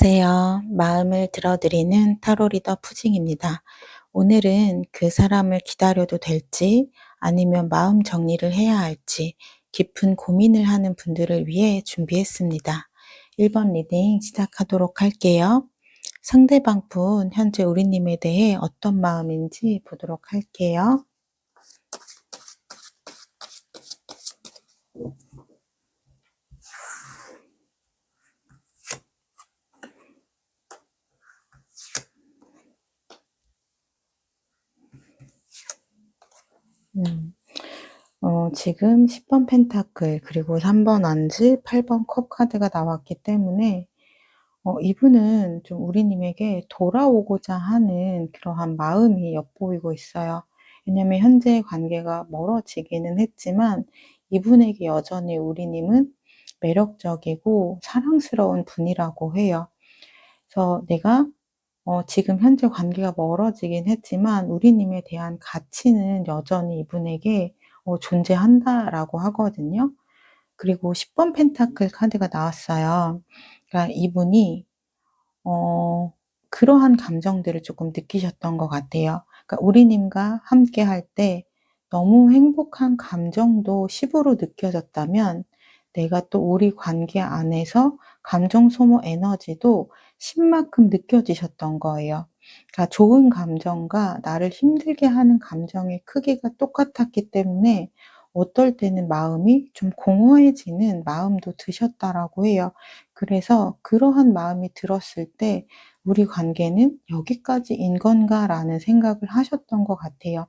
안녕하세요. 마음을 들어드리는 타로 리더 푸징입니다. 오늘은 그 사람을 기다려도 될지 아니면 마음 정리를 해야 할지 깊은 고민을 하는 분들을 위해 준비했습니다. 1번 리딩 시작하도록 할게요. 상대방 분 현재 우리님에 대해 어떤 마음인지 보도록 할게요. 음. 지금 10번 펜타클 그리고 3번 안지 8번 컵 카드가 나왔기 때문에 이분은 좀 우리님에게 돌아오고자 하는 그러한 마음이 엿보이고 있어요. 왜냐면 현재 관계가 멀어지기는 했지만 이분에게 여전히 우리님은 매력적이고 사랑스러운 분이라고 해요. 그래서 내가 지금 현재 관계가 멀어지긴 했지만 우리님에 대한 가치는 여전히 이분에게 존재한다라고 하거든요. 그리고 10번 펜타클 카드가 나왔어요. 그러니까 이분이 그러한 감정들을 조금 느끼셨던 것 같아요. 그러니까 우리님과 함께 할 때 너무 행복한 감정도 10으로 느껴졌다면 내가 또 우리 관계 안에서 감정 소모 에너지도 10만큼 느껴지셨던 거예요. 그러니까 좋은 감정과 나를 힘들게 하는 감정의 크기가 똑같았기 때문에 어떨 때는 마음이 좀 공허해지는 마음도 드셨다라고 해요. 그래서 그러한 마음이 들었을 때 '우리 관계는 여기까지인 건가.'라는 생각을 하셨던 것 같아요.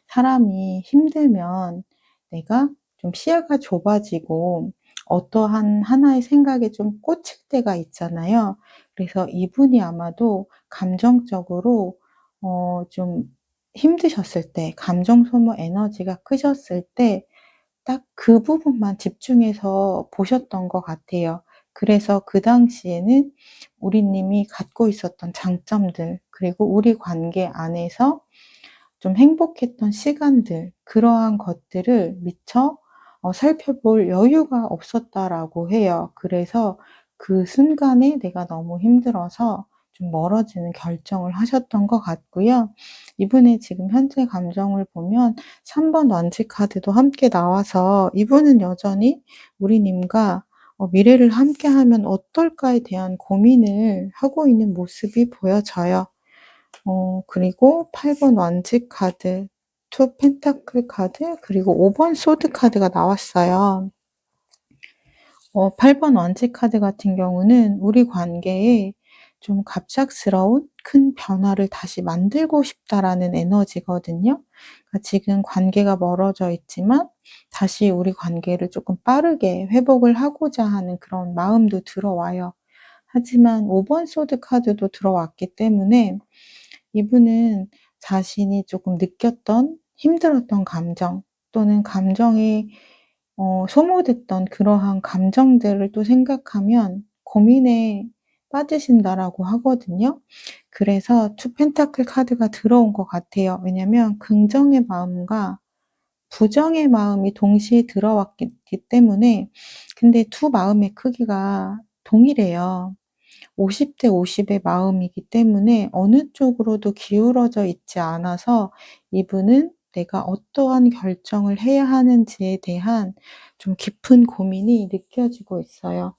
사람이 힘들면 내가 좀 시야가 좁아지고 어떠한 하나의 생각에 좀 꽂힐 때가 있잖아요. 그래서 이분이 아마도 감정적으로 좀 힘드셨을 때, 감정 소모 에너지가 크셨을 때 딱 그 부분만 집중해서 보셨던 것 같아요. 그래서 그 당시에는 우리님이 갖고 있었던 장점들, 그리고 우리 관계 안에서 좀 행복했던 시간들, 그러한 것들을 미처 살펴볼 여유가 없었다라고 해요. 그래서 그 순간에 내가 너무 힘들어서 좀 멀어지는 결정을 하셨던 것 같고요. 이분의 지금 현재 감정을 보면 3번 완지 카드도 함께 나와서 이분은 여전히 우리님과 미래를 함께하면 어떨까에 대한 고민을 하고 있는 모습이 보여져요. 그리고 8번 완지 카드, 투 펜타클 카드, 그리고 5번 소드 카드가 나왔어요. 8번 완지 카드 같은 경우는 우리 관계에 좀 갑작스러운 큰 변화를 다시 만들고 싶다라는 에너지거든요. 그러니까 지금 관계가 멀어져 있지만 다시 우리 관계를 조금 빠르게 회복을 하고자 하는 그런 마음도 들어와요. 하지만 5번 소드 카드도 들어왔기 때문에 이분은 자신이 조금 느꼈던 힘들었던 감정 또는 감정이 소모됐던 그러한 감정들을 또 생각하면 고민에 빠지신다라고 하거든요. 그래서 투 펜타클 카드가 들어온 것 같아요. 왜냐면 긍정의 마음과 부정의 마음이 동시에 들어왔기 때문에. 근데 두 마음의 크기가 동일해요. 50대 50의 마음이기 때문에 어느 쪽으로도 기울어져 있지 않아서 이분은 내가 어떠한 결정을 해야 하는지에 대한 좀 깊은 고민이 느껴지고 있어요.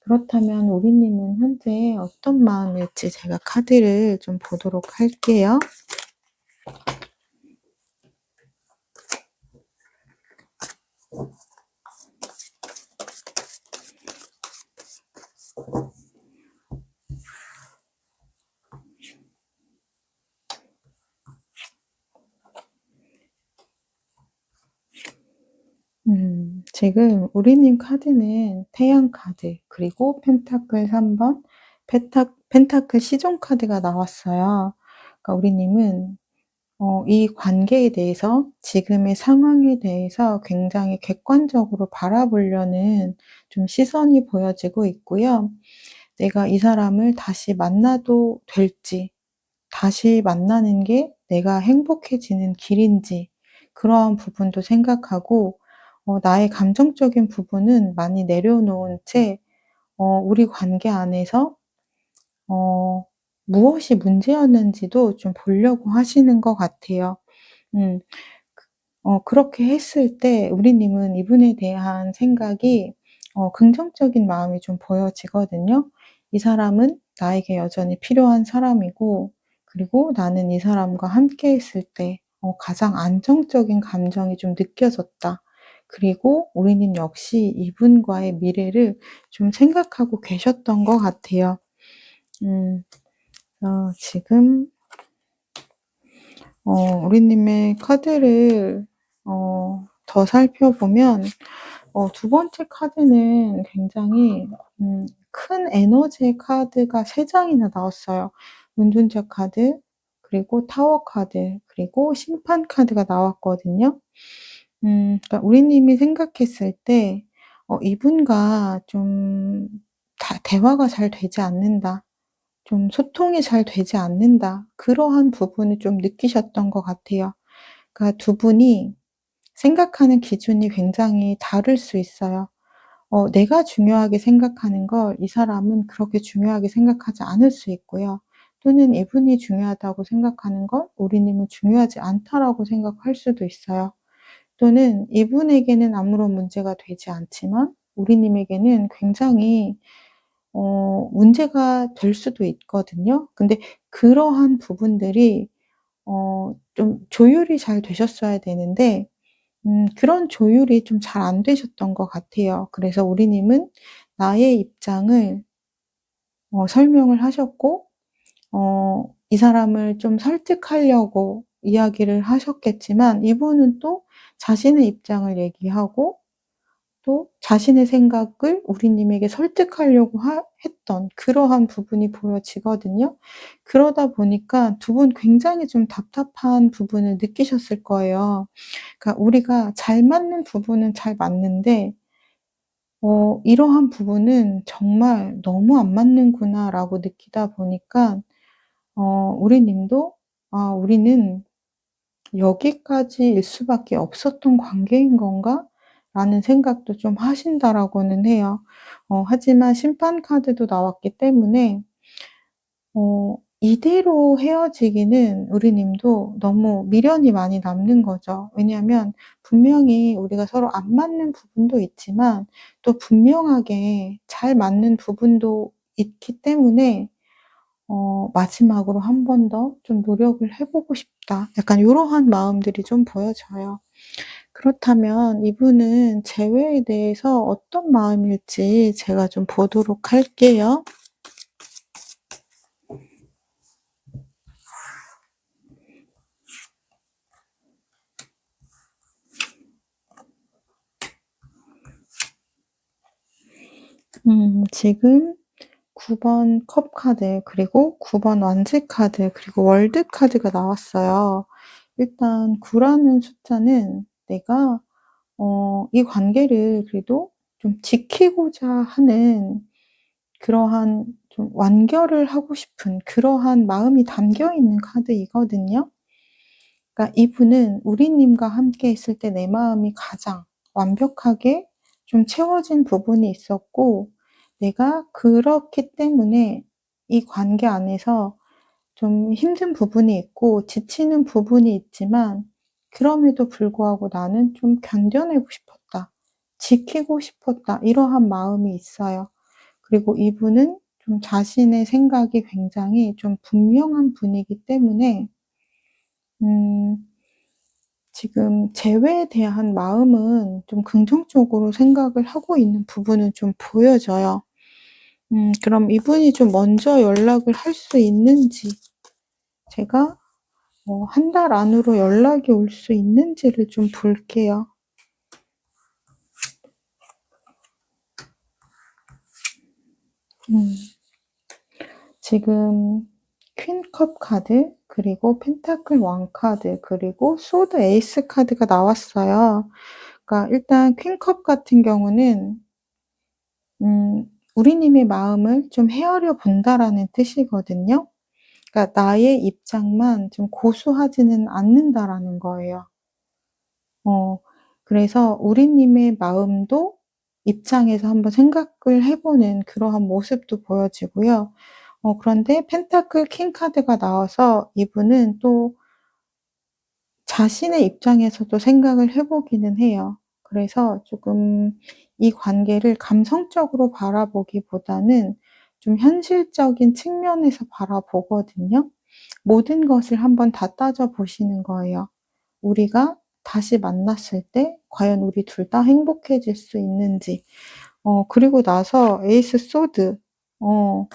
그렇다면 우리님은 현재 어떤 마음일지 제가 카드를 좀 보도록 할게요. 지금 우리님 카드는 태양 카드, 그리고 펜타클 3번, 펜타클 시종 카드가 나왔어요. 그러니까 우리님은 이 관계에 대해서, 지금의 상황에 대해서 굉장히 객관적으로 바라보려는 좀 시선이 보여지고 있고요. 내가 이 사람을 다시 만나도 될지, 다시 만나는 게 내가 행복해지는 길인지, 그러한 부분도 생각하고 나의 감정적인 부분은 많이 내려놓은 채 우리 관계 안에서 어 무엇이 문제였는지도 좀 보려고 하시는 것 같아요. 음. 그렇게 했을 때 우리님은 이분에 대한 생각이 긍정적인 마음이 좀 보여지거든요. 이 사람은 나에게 여전히 필요한 사람이고, 그리고 나는 이 사람과 함께 했을 때 가장 안정적인 감정이 좀 느껴졌다. 그리고 우리님 역시 이분과의 미래를 좀 생각하고 계셨던 것 같아요. 음. 지금 우리님의 카드를 더 살펴보면 두 번째 카드는 굉장히 큰 에너지의 카드가 3 장이나 나왔어요. 운둔자 카드, 그리고 타워 카드, 그리고 심판 카드가 나왔거든요. 그러니까 우리님이 생각했을 때 이분과 좀 대화가 잘 되지 않는다. 좀 소통이 잘 되지 않는다. 그러한 부분을 좀 느끼셨던 것 같아요. 그러니까 두 분이 생각하는 기준이 굉장히 다를 수 있어요. 내가 중요하게 생각하는 걸 이 사람은 그렇게 중요하게 생각하지 않을 수 있고요. 또는 이분이 중요하다고 생각하는 걸 우리님은 중요하지 않다라고 생각할 수도 있어요. 또는 이분에게는 아무런 문제가 되지 않지만 우리님에게는 굉장히 문제가 될 수도 있거든요. 근데 그러한 부분들이 좀 조율이 잘 되셨어야 되는데 그런 조율이 좀 잘 안 되셨던 것 같아요. 그래서 우리님은 나의 입장을 설명을 하셨고, 이 사람을 좀 설득하려고 이야기를 하셨겠지만 이분은 또 자신의 입장을 얘기하고, 또 자신의 생각을 우리님에게 설득하려고 했던 그러한 부분이 보여지거든요. 그러다 보니까 두 분 굉장히 좀 답답한 부분을 느끼셨을 거예요. 그러니까 우리가 잘 맞는 부분은 잘 맞는데 이러한 부분은 정말 '너무 안 맞는구나.'라고 느끼다 보니까 우리님도 '아 우리는 여기까지일 수밖에 없었던 관계인 건가?'라는 생각도 좀 하신다라고는 해요. 하지만 심판 카드도 나왔기 때문에 이대로 헤어지기는 우리님도 너무 미련이 많이 남는 거죠. 왜냐하면 분명히 우리가 서로 안 맞는 부분도 있지만 또 분명하게 잘 맞는 부분도 있기 때문에 '마지막으로 한 번 더 좀 노력을 해 보고 싶다.' 약간 요러한 마음들이 좀 보여져요. 그렇다면 이분은 재회에 대해서 어떤 마음일지 제가 좀 보도록 할게요. 지금 9번 컵 카드, 그리고 9번 완지 카드, 그리고 월드 카드가 나왔어요. 일단 9 라는 숫자는 내가 이 관계를 그래도 좀 지키고자 하는 그러한 좀 완결을 하고 싶은 그러한 마음이 담겨 있는 카드이거든요. 그러니까 이분은 우리님과 함께 있을 때 내 마음이 가장 완벽하게 좀 채워진 부분이 있었고, 내가 그렇기 때문에 이 관계 안에서 좀 힘든 부분이 있고 지치는 부분이 있지만 그럼에도 불구하고 '나는 좀 견뎌내고 싶었다. 지키고 싶었다.' 이러한 마음이 있어요. 그리고 이분은 좀 자신의 생각이 굉장히 좀 분명한 분이기 때문에 음 지금 재회에 대한 마음은 좀 긍정적으로 생각을 하고 있는 부분은 좀 보여져요. 그럼 이분이 좀 먼저 연락을 할 수 있는지, 제가 한 달 안으로 연락이 올 수 있는지를 좀 볼게요. 음 지금 퀸컵 카드, 그리고 펜타클 왕 카드, 그리고 소드 에이스 카드가 나왔어요. 그러니까 일단 퀸컵 같은 경우는 우리님의 마음을 좀 헤아려 본다라는 뜻이거든요. 그러니까 나의 입장만 좀 고수하지는 않는다라는 거예요. 어 그래서 우리님의 마음도 입장에서 한번 생각을 해 보는 그러한 모습도 보여지고요. 그런데 펜타클 킹 카드가 나와서 이분은 또 자신의 입장에서도 생각을 해 보기는 해요. 그래서 조금 이 관계를 감성적으로 바라보기보다는 좀 현실적인 측면에서 바라보거든요. 모든 것을 한번 다 따져 보시는 거예요. 우리가 다시 만났을 때 과연 우리 둘 다 행복해질 수 있는지. 그리고 나서 에이스 소드. 어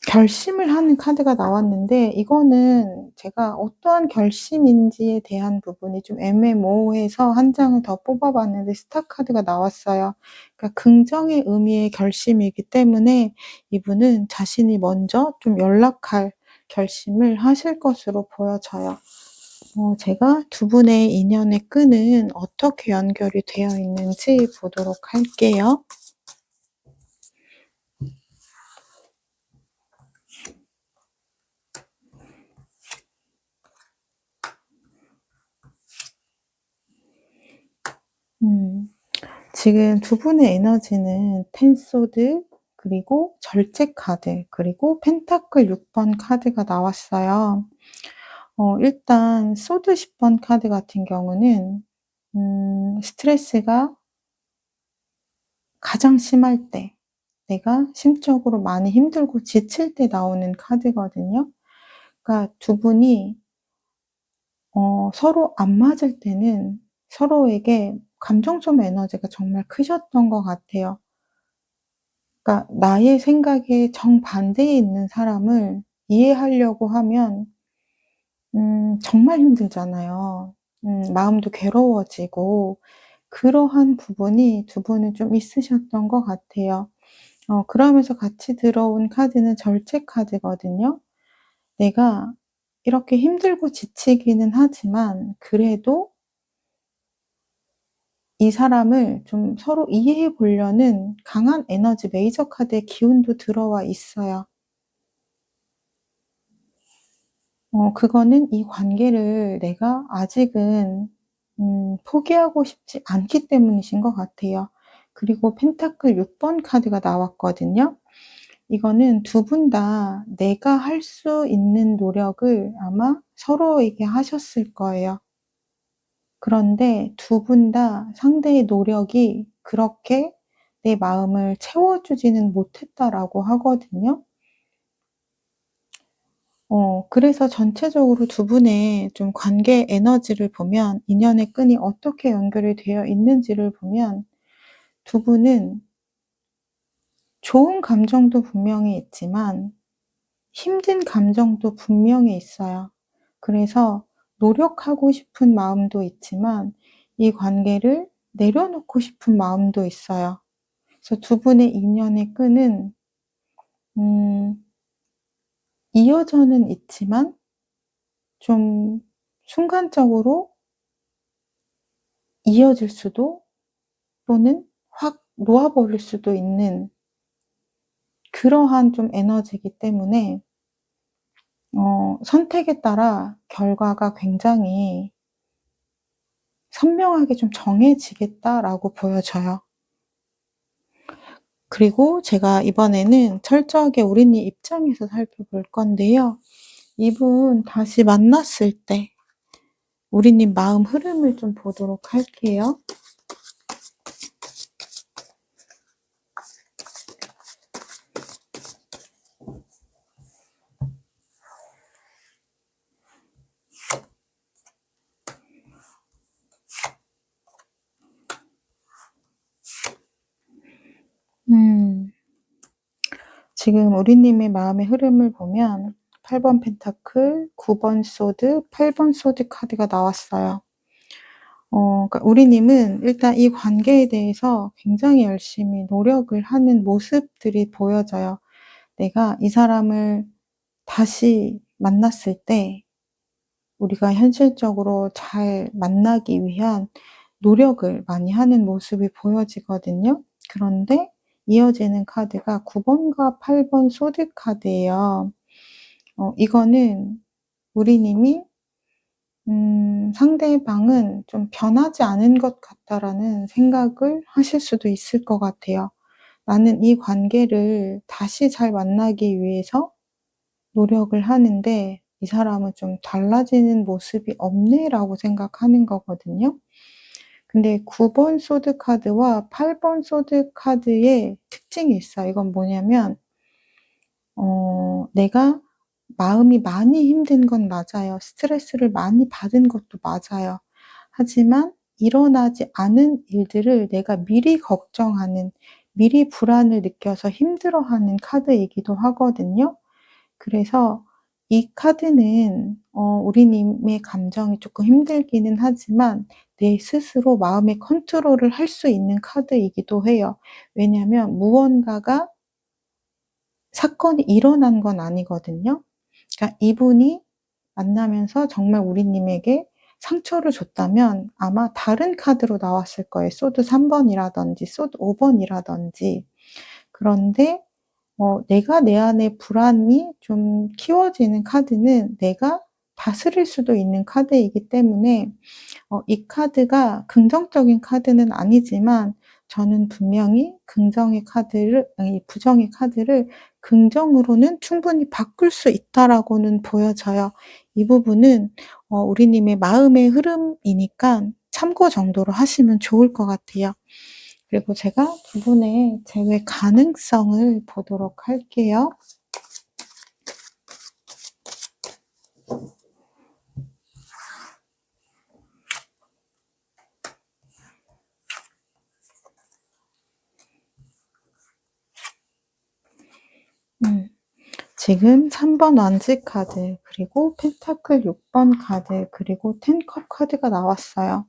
결심을 하는 카드가 나왔는데 이거는 제가 어떠한 결심인지에 대한 부분이 좀 애매모호해서 한 장을 더 뽑아 봤는데 스타 카드가 나왔어요. 그러니까 긍정의 의미의 결심이기 때문에 이분은 자신이 먼저 좀 연락할 결심을 하실 것으로 보여져요. 제가 두 분의 인연의 끈은 어떻게 연결이 되어 있는지 보도록 할게요. 음. 지금 두 분의 에너지는 텐 소드 그리고 절제 카드 그리고 펜타클 6번 카드가 나왔어요. 일단 소드 10번 카드 같은 경우는 스트레스가 가장 심할 때, 내가 심적으로 많이 힘들고 지칠 때 나오는 카드거든요. 그러니까 두 분이 서로 안 맞을 때는 서로에게 감정 소모 에너지가 정말 크셨던 것 같아요. 그러니까 나의 생각에 정반대에 있는 사람을 이해하려고 하면 정말 힘들잖아요. 마음도 괴로워지고 그러한 부분이 두 분은 좀 있으셨던 것 같아요. 그러면서 같이 들어온 카드는 절제 카드거든요. 내가 이렇게 힘들고 지치기는 하지만 그래도 이 사람을 좀 서로 이해해 보려는 강한 에너지 메이저 카드의 기운도 들어와 있어요. 그거는 이 관계를 내가 아직은 포기하고 싶지 않기 때문이신 것 같아요. 그리고 펜타클 6번 카드가 나왔거든요. 이거는 두 분 다 내가 할 수 있는 노력을 아마 서로에게 하셨을 거예요. 그런데 두 분 다 상대의 노력이 그렇게 내 마음을 채워주지는 못했다라고 하거든요. 그래서 전체적으로 두 분의 좀 관계 에너지를 보면 인연의 끈이 어떻게 연결이 되어 있는지를 보면 두 분은 좋은 감정도 분명히 있지만 힘든 감정도 분명히 있어요. 그래서 노력하고 싶은 마음도 있지만 이 관계를 내려놓고 싶은 마음도 있어요. 그래서 두 분의 인연의 끈은 음 이어져는 있지만 좀 순간적으로 이어질 수도 또는 확 놓아 버릴 수도 있는 그러한 좀 에너지이기 때문에 선택에 따라 결과가 굉장히 선명하게 좀 정해지겠다라고 보여져요. 그리고 제가 이번에는 철저하게 우리님 입장에서 살펴볼 건데요. 이분 다시 만났을 때 우리님 마음 흐름을 좀 보도록 할게요. 음. 지금 우리님의 마음의 흐름을 보면 8번 펜타클, 9번 소드, 8번 소드 카드가 나왔어요. 그러니까 우리님은 일단 이 관계에 대해서 굉장히 열심히 노력을 하는 모습들이 보여져요. 내가 이 사람을 다시 만났을 때 우리가 현실적으로 잘 만나기 위한 노력을 많이 하는 모습이 보여지거든요. 그런데 이어지는 카드가 9 번과 8번 소드 카드예요. 이거는 우리님이 '상대방은 좀 변하지 않은 것 같다.'라는 생각을 하실 수도 있을 것 같아요. 나는 이 관계를 다시 잘 만나기 위해서 노력을 하는데 '이 사람은 좀 달라지는 모습이 없네.'라고 생각하는 거거든요. 근데 9번 소드 카드와 8번 소드 카드의 특징이 있어요. 이건 뭐냐면 내가 마음이 많이 힘든 건 맞아요. 스트레스를 많이 받은 것도 맞아요. 하지만 일어나지 않은 일들을 내가 미리 걱정하는, 미리 불안을 느껴서 힘들어하는 카드이기도 하거든요. 그래서 이 카드는 우리님의 감정이 쪼끔 힘들기는 하지만 내 스스로 마음의 컨트롤을 할 수 있는 카드이기도 해요. 왜냐하면 무언가가 사건이 일어난 건 아니거든요. 그러니까 이분이 만나면서 정말 우리님에게 상처를 줬다면 아마 다른 카드로 나왔을 거예요. 소드 3 번이라든지 소드 5 번이라든지. 그런데 내가 내 안에 불안이 좀 키워지는 카드는 내가 다스릴 수도 있는 카드이기 때문에 이 카드가 긍정적인 카드는 아니지만 저는 분명히 긍정의 카드를, 아니 부정의 카드를 긍정으로는 충분히 바꿀 수 있다라고는 보여져요. 이 부분은 우리님의 마음의 흐름이니까 참고 정도로 하시면 좋을 것 같아요. 그리고 제가 두 분의 재회 가능성을 보도록 할게요. 음. 지금 3번 완지 카드, 그리고 펜타클 6번 카드, 그리고 10 컵 카드가 나왔어요.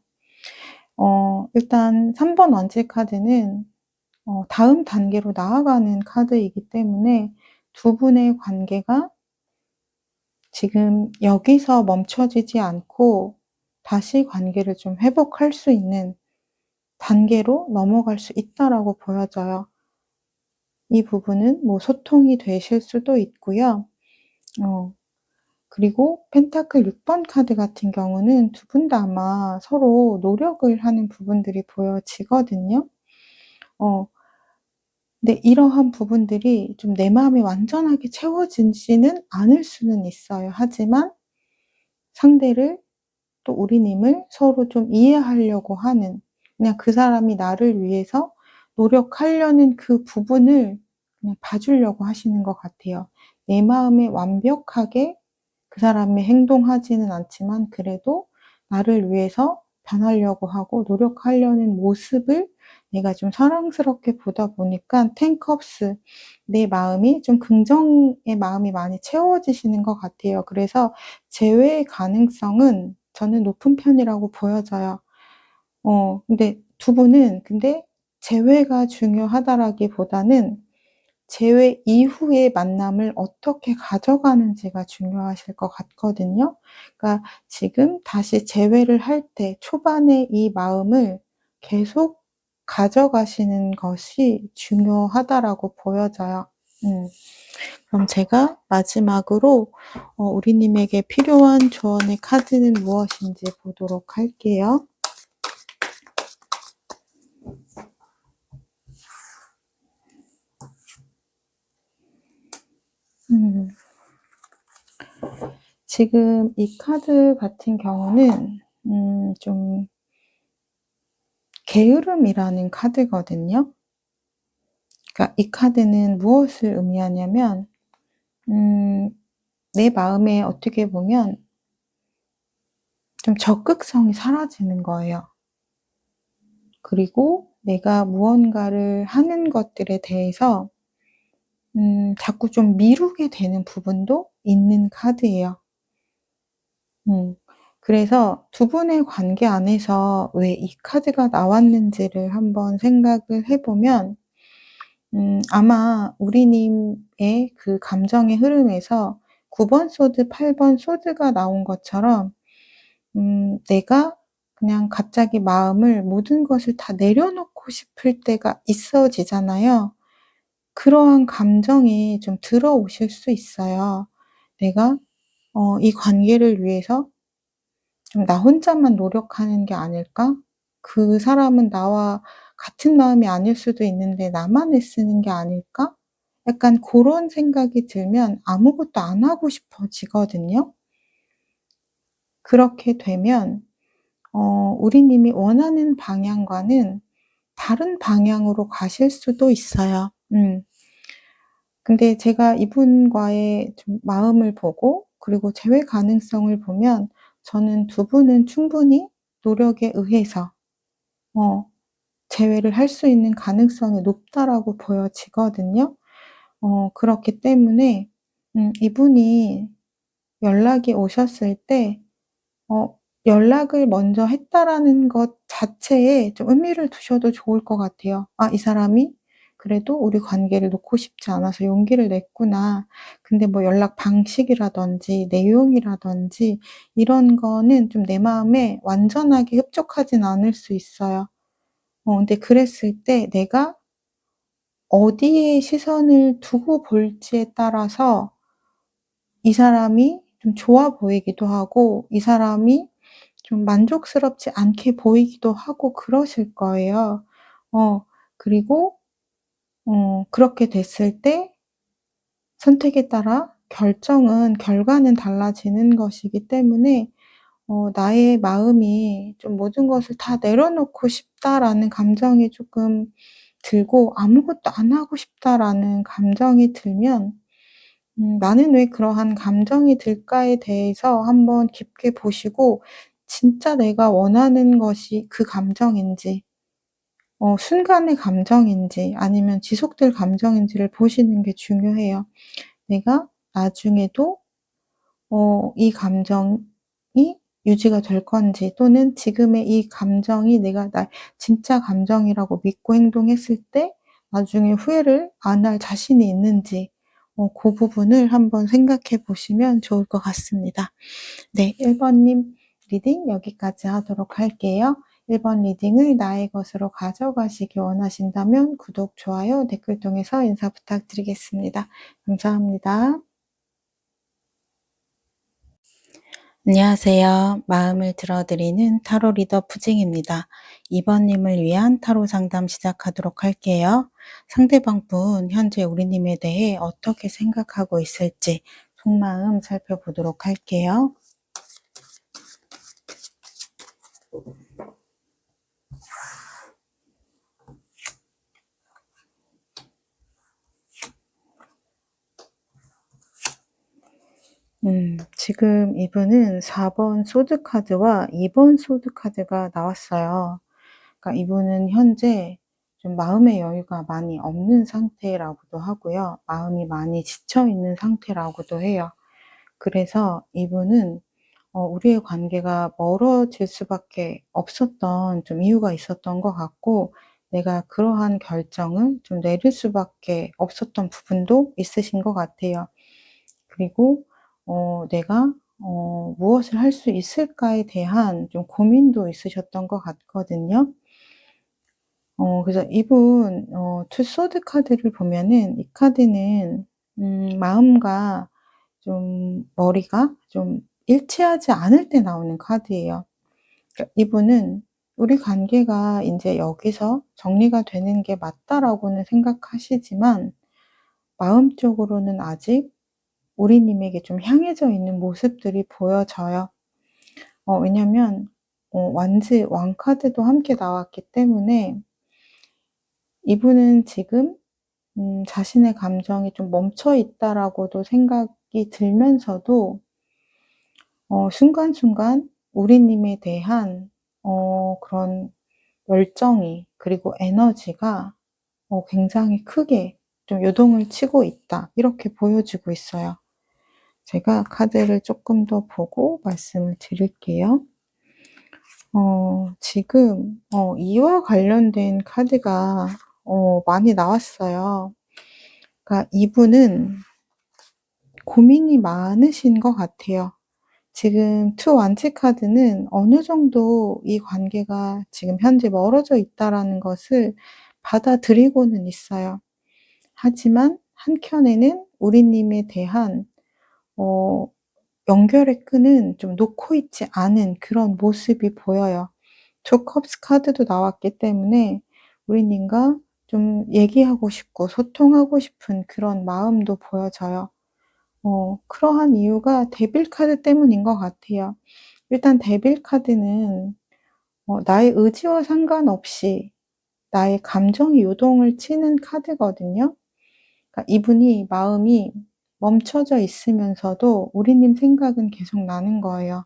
일단 3번 완지 카드는 다음 단계로 나아가는 카드이기 때문에 두 분의 관계가 지금 여기서 멈춰지지 않고 다시 관계를 좀 회복할 수 있는 단계로 넘어갈 수 있다라고 보여져요. 이 부분은 뭐 소통이 되실 수도 있고요. 어 그리고 펜타클 6번 카드 같은 경우는 두 분 다 아마 서로 노력을 하는 부분들이 보여지거든요. 어 근데 이러한 부분들이 좀 내 마음이 완전하게 채워지지는 않을 수는 있어요. 하지만 상대를, 또 우리님을 서로 좀 이해하려고 하는, 그냥 그 사람이 나를 위해서 노력하려는 그 부분을 그냥 봐 주려고 하시는 것 같아요. 내 마음에 완벽하게 그 사람이 행동하지는 않지만 그래도 나를 위해서 변하려고 하고 노력하려는 모습을 내가 좀 사랑스럽게 보다 보니까 10 컵스, 내 마음이 좀 긍정의 마음이 많이 채워지시는 것 같아요. 그래서 재회의 가능성은 저는 높은 편이라고 보여져요. 근데 두 분은 근데 재회가 중요하다라기보다는 재회 이후의 만남을 어떻게 가져가는지가 중요하실 것 같거든요. 그러니까 지금 다시 재회를 할 때 초반에 이 마음을 계속 가져가시는 것이 중요하다라고 보여져요. 음. 그럼 제가 마지막으로 우리님에게 필요한 조언의 카드는 무엇인지 보도록 할게요. 음. 지금 이 카드 같은 경우는 좀 게으름이라는 카드거든요. 그러니까 이 카드는 무엇을 의미하냐면 음 내 마음에 어떻게 보면 좀 적극성이 사라지는 거예요. 그리고 내가 무언가를 하는 것들에 대해서 자꾸 좀 미루게 되는 부분도 있는 카드예요. 음. 그래서 두 분의 관계 안에서 왜 이 카드가 나왔는지를 한번 생각을 해 보면 아마 우리님의 그 감정의 흐름에서 9번 소드, 8번 소드가 나온 것처럼 내가 그냥 갑자기 마음을 모든 것을 다 내려놓고 싶을 때가 있어지잖아요. 그러한 감정이 좀 들어오실 수 있어요. '내가 이 관계를 위해서 좀 나 혼자만 노력하는 게 아닐까? 그 사람은 나와 같은 마음이 아닐 수도 있는데 '나만 애쓰는 게 아닐까?' 약간 고런 생각이 들면 아무것도 안 하고 싶어지거든요. 그렇게 되면 우리님이 원하는 방향과는 다른 방향으로 가실 수도 있어요. 근데 제가 이분과의 좀 마음을 보고 그리고 재회 가능성을 보면 저는 두 분은 충분히 노력에 의해서 어 재회를 할 수 있는 가능성이 높다라고 보여지거든요. 그렇기 때문에 이분이 연락이 오셨을 때 어 연락을 먼저 했다라는 것 자체에 좀 의미를 두셔도 좋을 것 같아요. '아 이 사람이 그래도 우리 관계를 놓고 싶지 않아서 용기를 냈구나.' 근데 뭐 연락 방식이라든지 내용이라든지 이런 거는 좀 내 마음에 완전하게 흡족하진 않을 수 있어요. 근데 그랬을 때 내가 어디에 시선을 두고 볼지에 따라서 이 사람이 좀 좋아 보이기도 하고 이 사람이 좀 만족스럽지 않게 보이기도 하고 그러실 거예요. 어 그리고 그렇게 됐을 때 선택에 따라 결과는 달라지는 것이기 때문에 '나의 마음이 좀 모든 것을 다 내려놓고 싶다.'라는 감정이 쪼끔 들고 '아무것도 안 하고 싶다.'라는 감정이 들면 '나는 왜 그러한 감정이 들까.'에 대해서 한번 깊게 보시고 진짜 내가 원하는 것이 그 감정인지 순간의 감정인지 아니면 지속될 감정인지를 보시는 게 중요해요. 내가 나중에도 이 감정이 유지가 될 건지 또는 지금의 이 감정이 내가 나 진짜 감정이라고 믿고 행동했을 때 나중에 후회를 안 할 자신이 있는지 그 부분을 한번 생각해 보시면 좋을 것 같습니다. 네. 1 번님 리딩 여기까지 하도록 할게요. 1번 리딩을 나의 것으로 가져가시기 원하신다면 구독, 좋아요, 댓글 통해서 인사 부탁드리겠습니다. 감사합니다. 안녕하세요. 마음을 들어드리는 타로 리더 푸징입니다. 2 번님을 위한 타로 상담 시작하도록 할게요. 상대방 분 현재 우리님에 대해 어떻게 생각하고 있을지 속마음 살펴보도록 할게요. 지금 이분은 4번 소드 카드와 2번 소드 카드가 나왔어요. 그러니까 이분은 현재 좀 마음의 여유가 많이 없는 상태라고도 하고요. 마음이 많이 지쳐 있는 상태라고도 해요. 그래서 이분은 우리의 관계가 멀어질 수밖에 없었던 좀 이유가 있었던 것 같고 내가 그러한 결정을 좀 내릴 수밖에 없었던 부분도 있으신 것 같아요. 그리고 내가 무엇을 할 수 있을까에 대한 좀 고민도 있으셨던 것 같거든요. 그래서 이분 투 소드 카드를 보면은 이 카드는 마음과 좀 머리가 좀 일치하지 않을 때 나오는 카드예요. 그러니까 이분은 '우리 관계가 인제 여기서 정리가 되는 게 맞다.'라고는 생각하시지만 마음적으로는 아직 우리님에게 좀 향해져 있는 모습들이 보여져요. 왜냐면 완지 왕 카드도 함께 나왔기 때문에 이분은 지금 '자신의 감정이 좀 멈춰 있다.'라고도 생각이 들면서도 순간순간 우리님에 대한 그런 열정이 그리고 에너지가 굉장히 크게 좀 요동을 치고 있다. 이렇게 보여지고 있어요. 제가 카드를 쪼끔 더 보고 말씀을 드릴게요. 지금 이와 관련된 카드가 많이 나왔어요. 그러니까 이분은 고민이 많으신 것 같아요. 지금 투 원치 카드는 어느 정도 이 관계가 지금 현재 멀어져 있다라는 것을 받아들이고는 있어요. 하지만 한켠에는 우리님에 대한 어 연결의 끈은 좀 놓고 있지 않은 그런 모습이 보여요. 투 컵스 카드도 나왔기 때문에 우리님과 좀 얘기하고 싶고 소통하고 싶은 그런 마음도 보여져요. 그러한 이유가 데빌 카드 때문인 것 같아요. 일단 데빌 카드는 나의 의지와 상관없이 나의 감정이 요동을 치는 카드거든요. 그러니까 이분이 마음이 멈춰져 있으면서도 우리님 생각은 계속 나는 거예요.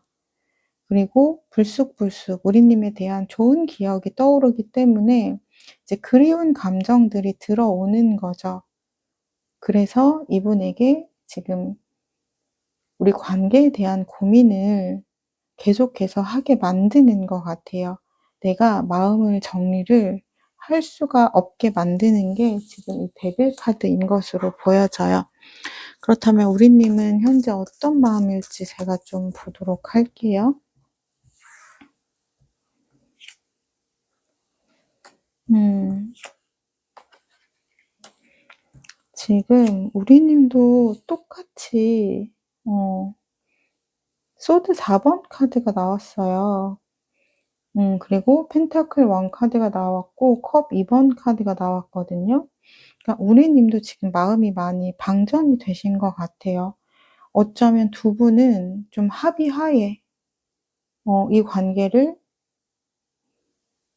그리고 불쑥불쑥 우리님에 대한 좋은 기억이 떠오르기 때문에 이제 그리운 감정들이 들어오는 거죠. 그래서 이분에게 지금 우리 관계에 대한 고민을 계속해서 하게 만드는 것 같아요. 내가 마음을 정리를 할 수가 없게 만드는 게 지금 이 데빌 카드인 것으로 보여져요. 그렇다면 우리님은 현재 어떤 마음일지 제가 좀 보도록 할게요. 지금 우리님도 똑같이 소드 4번 카드가 나왔어요. 그리고 펜타클 1 카드가 나왔고 컵 2번 카드가 나왔거든요. 그러니까 우리님도 지금 마음이 많이 방전이 되신 것 같아요. 어쩌면 두 분은 좀 합의하에 이 관계를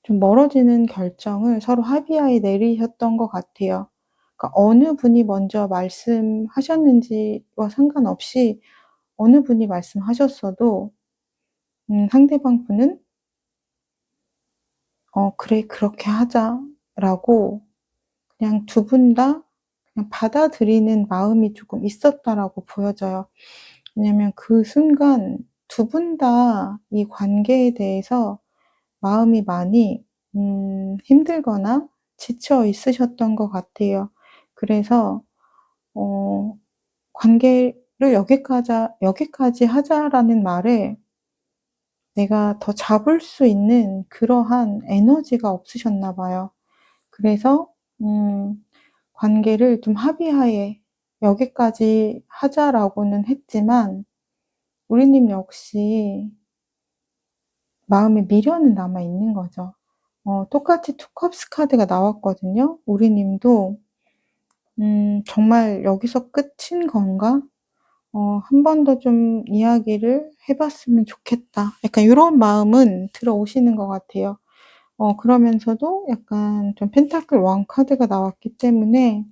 좀 멀어지는 결정을 서로 합의하에 내리셨던 것 같아요. 그러니까 어느 분이 먼저 말씀하셨는지와 상관없이 어느 분이 말씀하셨어도 상대방 분은 그래 그렇게 하자."라고 그냥 두 분 다 그냥 받아들이는 마음이 조금 있었다라고 보여져요. 왜냐면 그 순간 두 분 다 이 관계에 대해서 마음이 많이 힘들거나 지쳐 있으셨던 것 같아요. 그래서 어 관계를 여기까지 하자."라는 말에 내가 더 잡을 수 있는 그러한 에너지가 없으셨나 봐요. 그래서 관계를 좀 합의하에 "여기까지 하자."라고는 했지만 우리님 역시 마음에 미련은 남아 있는 거죠. 똑같이 투 컵스 카드가 나왔거든요. 우리님도 '정말 여기서 끝인 건가? 한 번 더 좀 이야기를 해 봤으면 좋겠다.' 약간 요런 마음은 들어오시는 것 같아요. 그러면서도 약간 좀 펜타클 1 카드가 나왔기 때문에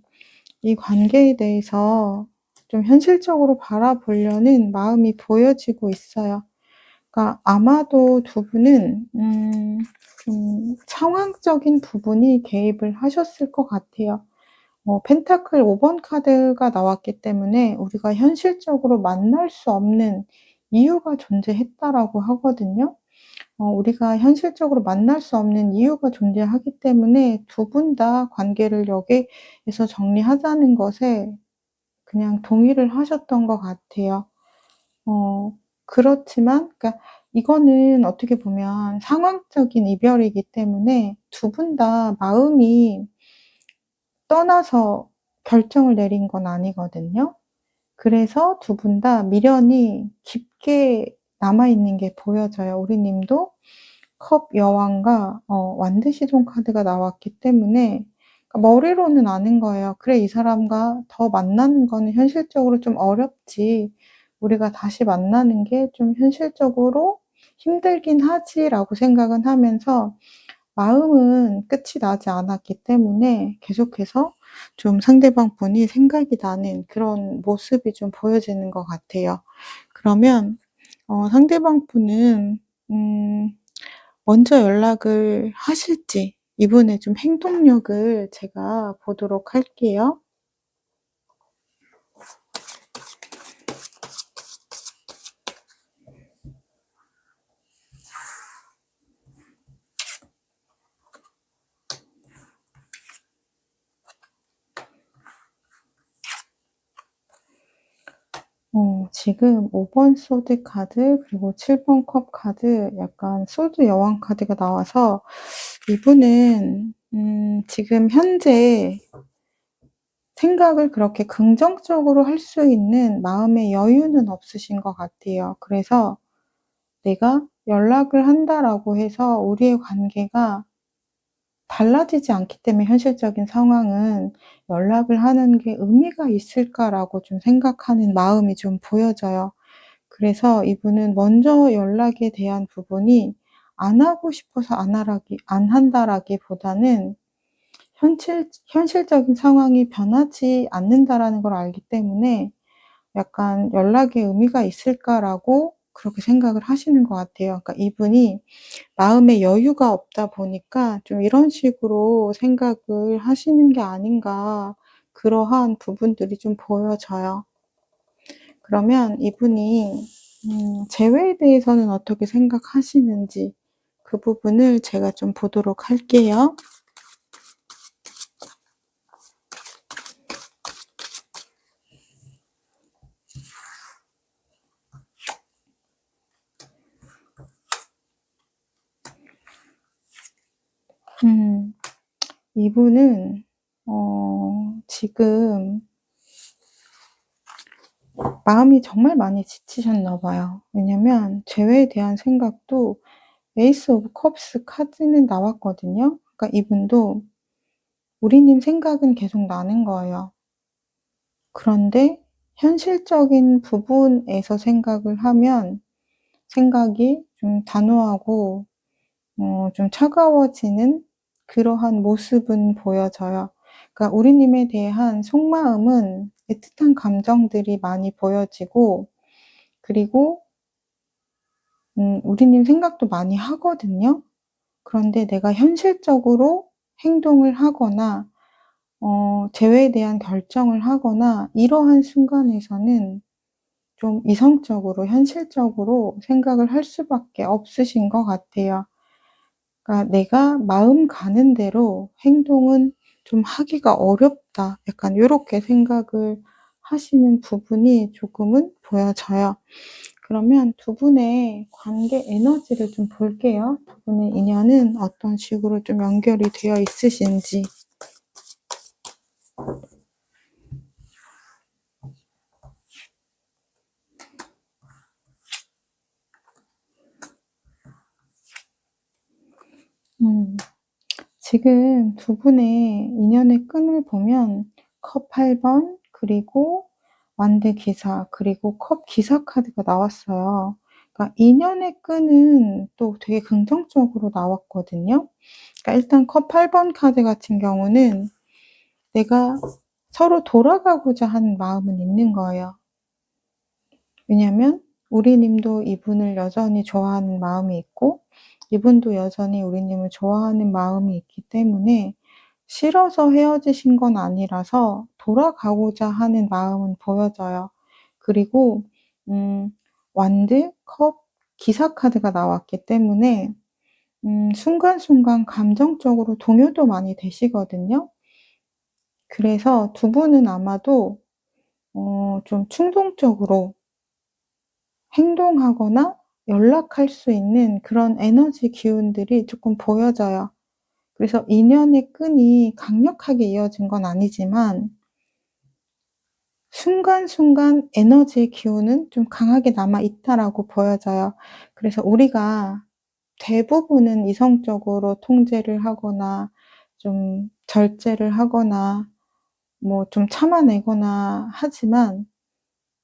이 관계에 대해서 좀 현실적으로 바라보려는 마음이 보여지고 있어요. 그러니까 아마도 두 분은 좀 상황적인 부분이 개입을 하셨을 것 같아요. 펜타클 5번 카드가 나왔기 때문에 우리가 현실적으로 만날 수 없는 이유가 존재했다라고 하거든요. 우리가 현실적으로 만날 수 없는 이유가 존재하기 때문에 두 분 다 관계를 여기에서 정리하자는 것에 그냥 동의를 하셨던 것 같아요. 그렇지만 그러니까 이거는 어떻게 보면 상황적인 이별이기 때문에 두 분 다 마음이 떠나서 결정을 내린 건 아니거든요. 그래서 두 분 다 미련이 깊게 남아 있는 게 보여져요. 우리 님도 컵 여왕과 완드시종 카드가 나왔기 때문에 그러니까 머리로는 아는 거예요. '그래 이 사람과 더 만나는 거는 현실적으로 좀 어렵지. 우리가 다시 만나는 게 좀 현실적으로 힘들긴 하지.'라고 생각은 하면서 마음은 끝이 나지 않았기 때문에 계속해서 좀 상대방 분이 생각이 나는 그런 모습이 좀 보여지는 것 같아요. 그러면 상대방 분은 음 먼저 연락을 하실지 이분의 좀 행동력을 제가 보도록 할게요. 지금 5번 소드 카드 그리고 7번 컵 카드 약간 소드 여왕 카드가 나와서 이분은 지금 현재 생각을 그렇게 긍정적으로 할 수 있는 마음의 여유는 없으신 것 같아요. 그래서 '내가 연락을 한다.'라고 해서 우리의 관계가 달라지지 않기 때문에 현실적인 상황은 '연락을 하는 게 의미가 있을까?'라고 좀 생각하는 마음이 좀 보여져요. 그래서 이분은 먼저 연락에 대한 부분이 안 하고 싶어서 안 한다라기보다는 현실적인 상황이 변하지 않는다라는 걸 알기 때문에 약간 '연락에 의미가 있을까?'라고 그렇게 생각을 하시는 것 같아요. 그러니까 이분이 마음에 여유가 없다 보니까 좀 이런 식으로 생각을 하시는 게 아닌가, 그러한 부분들이 좀 보여져요. 그러면 이분이 재회에 대해서는 어떻게 생각하시는지 그 부분을 제가 좀 보도록 할게요. 음. 이분은 지금 마음이 정말 많이 지치셨나 봐요. 왜냐면 재회에 대한 생각도 에이스 오브 컵스 카드는 나왔거든요. 그러니까 이분도 우리님 생각은 계속 나는 거예요. 그런데 현실적인 부분에서 생각을 하면 생각이 좀 단호하고 좀 차가워지는 그러한 모습은 보여져요. 그러니까 우리님에 대한 속마음은 애틋한 감정들이 많이 보여지고, 그리고 우리님 생각도 많이 하거든요. 그런데 내가 현실적으로 행동을 하거나 재회에 대한 결정을 하거나 이러한 순간에서는 좀 이성적으로 현실적으로 생각을 할 수밖에 없으신 것 같아요. 그러니까 '내가 마음 가는 대로 행동은 좀 하기가 어렵다.' 약간 요렇게 생각을 하시는 부분이 조금은 보여져요. 그러면 두 분의 관계 에너지를 좀 볼게요. 두 분의 인연은 어떤 식으로 좀 연결이 되어 있으신지. 음. 지금 두 분의 인연의 끈을 보면 컵 8 번, 그리고 완드 기사, 그리고 컵 기사 카드가 나왔어요. 그러니까 인연의 끈은 또 되게 긍정적으로 나왔거든요. 그러니까 일단 컵 8번 카드 같은 경우는 내가 서로 돌아가고자 하는 마음은 있는 거예요. 왜냐면 우리님도 이분을 여전히 좋아하는 마음이 있고, 이분도 여전히 우리님을 좋아하는 마음이 있기 때문에 싫어서 헤어지신 건 아니라서 돌아가고자 하는 마음은 보여져요. 그리고 음 완드, 컵, 기사 카드가 나왔기 때문에 순간순간 감정적으로 동요도 많이 되시거든요. 그래서 두 분은 아마도 좀 충동적으로 행동하거나 연락할 수 있는 그런 에너지 기운들이 쪼끔 보여져요. 그래서 인연의 끈이 강력하게 이어진 건 아니지만 순간순간 에너지의 기운은 좀 강하게 남아 있다라고 보여져요. 그래서 우리가 대부분은 이성적으로 통제를 하거나 좀 절제를 하거나 뭐 좀 참아내거나 하지만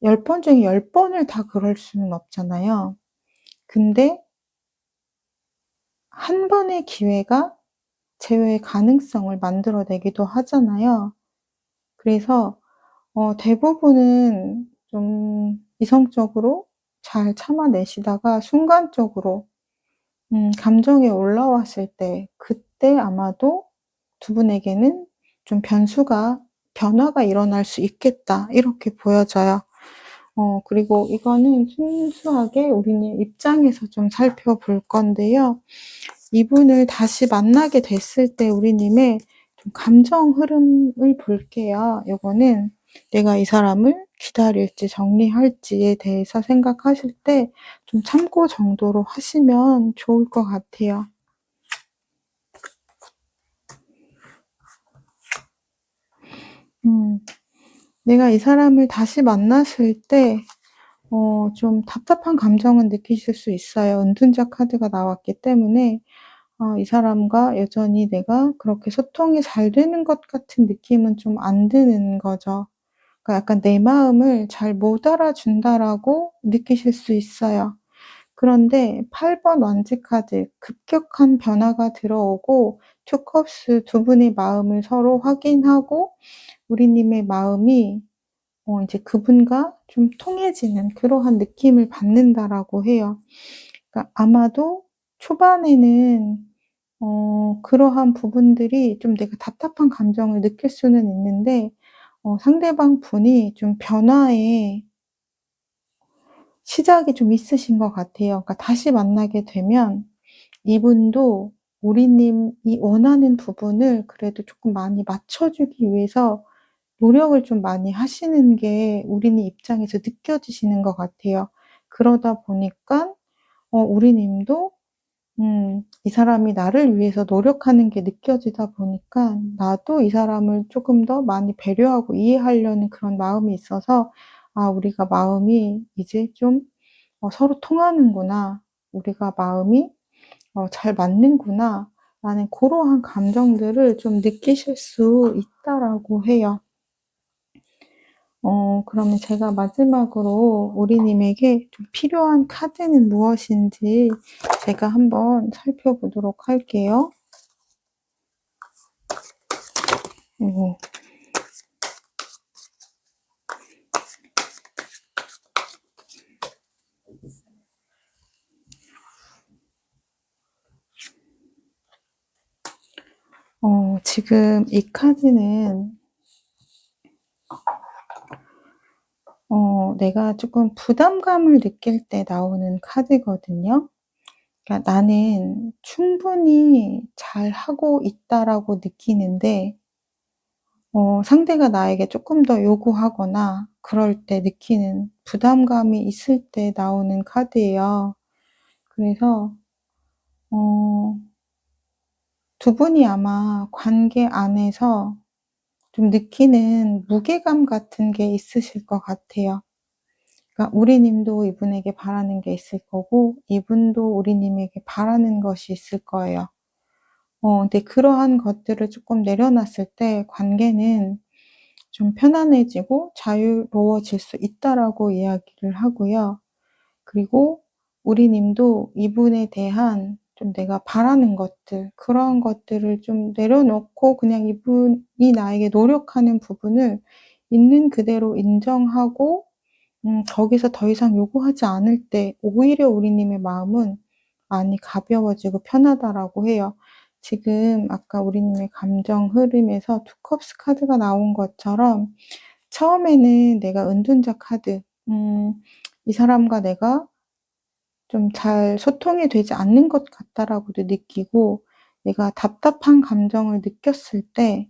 10번 중에 10 번을 다 그럴 수는 없잖아요. 근데 한 번의 기회가 재회의 가능성을 만들어내기도 하잖아요. 그래서 대부분은 좀 이성적으로 잘 참아내시다가 순간적으로 감정이 올라왔을 때, 그때 아마도 두 분에게는 좀 '변화가 일어날 수 있겠다.' 이렇게 보여져요. 그리고 이거는 순수하게 우리님 입장에서 좀 살펴볼 건데요. 이분을 다시 만나게 됐을 때 우리님의 좀 감정 흐름을 볼게요. 요거는 내가 이 사람을 기다릴지 정리할지에 대해서 생각하실 때 좀 참고 정도로 하시면 좋을 것 같아요. 음. 내가 이 사람을 다시 만났을 때 좀 답답한 감정은 느끼실 수 있어요. 은둔자 카드가 나왔기 때문에 이 사람과 여전히 내가 그렇게 소통이 잘 되는 것 같은 느낌은 좀 안 드는 거죠. 그러니까 약간 '내 마음을 잘 못 알아준다.'라고 느끼실 수 있어요. 그런데 8번 완지 카드 급격한 변화가 들어오고 투 컵스 두 분의 마음을 서로 확인하고 우리님의 마음이 이제 그분과 좀 통해지는 그러한 느낌을 받는다라고 해요. 그러니까 아마도 초반에는 그러한 부분들이 좀 내가 답답한 감정을 느낄 수는 있는데 상대방 분이 좀 변화의 시작이 좀 있으신 것 같아요. 그러니까 다시 만나게 되면 이분도 우리님이 원하는 부분을 그래도 쪼끔 많이 맞춰주기 위해서 노력을 좀 많이 하시는 게 우리님 입장에서 느껴지시는 것 같아요. 그러다 보니깐 우리님도 이 사람이 나를 위해서 노력하는 게 느껴지다 보니까 나도 이 사람을 쪼금 더 많이 배려하고 이해하려는 그런 마음이 있어서 '아 우리가 마음이 이제 좀 서로 통하는구나. 우리가 마음이 잘 맞는구나.'라는 고러한 감정들을 좀 느끼실 수 있다라고 해요. 그러면 제가 마지막으로 우리님에게 좀 필요한 카드는 무엇인지 제가 한번 살펴보도록 할게요. 어. 지금 이 카드는 내가 쪼끔 부담감을 느낄 때 나오는 카드거든요. 그러니까 '나는 충분히 잘하고 있다.'라고 느끼는데 상대가 나에게 쪼끔 더 요구하거나 그럴 때 느끼는 부담감이 있을 때 나오는 카드예요. 그래서 어 두 분이 아마 관계 안에서 좀 느끼는 무게감 같은 게 있으실 것 같아요. 그러니까 우리님도 이분에게 바라는 게 있을 거고 이분도 우리님에게 바라는 것이 있을 거예요. 근데 그러한 것들을 쪼끔 내려놨을 때 관계는 좀 편안해지고 자유로워질 수 있다라고 이야기를 하고요. 그리고 우리님도 이분에 대한 좀 내가 바라는 것들 그런 것들을 좀 내려놓고 그냥 이분이 나에게 노력하는 부분을 있는 그대로 인정하고 거기서 더 이상 요구하지 않을 때 오히려 우리님의 마음은 많이 가벼워지고 편하다라고 해요. 지금 아까 우리님의 감정 흐름에서 투 컵스 카드가 나온 것처럼 처음에는 내가 은둔자 카드 이 사람과 내가 좀 잘 소통이 되지 않는 것 같다라고도 느끼고 내가 답답한 감정을 느꼈을 때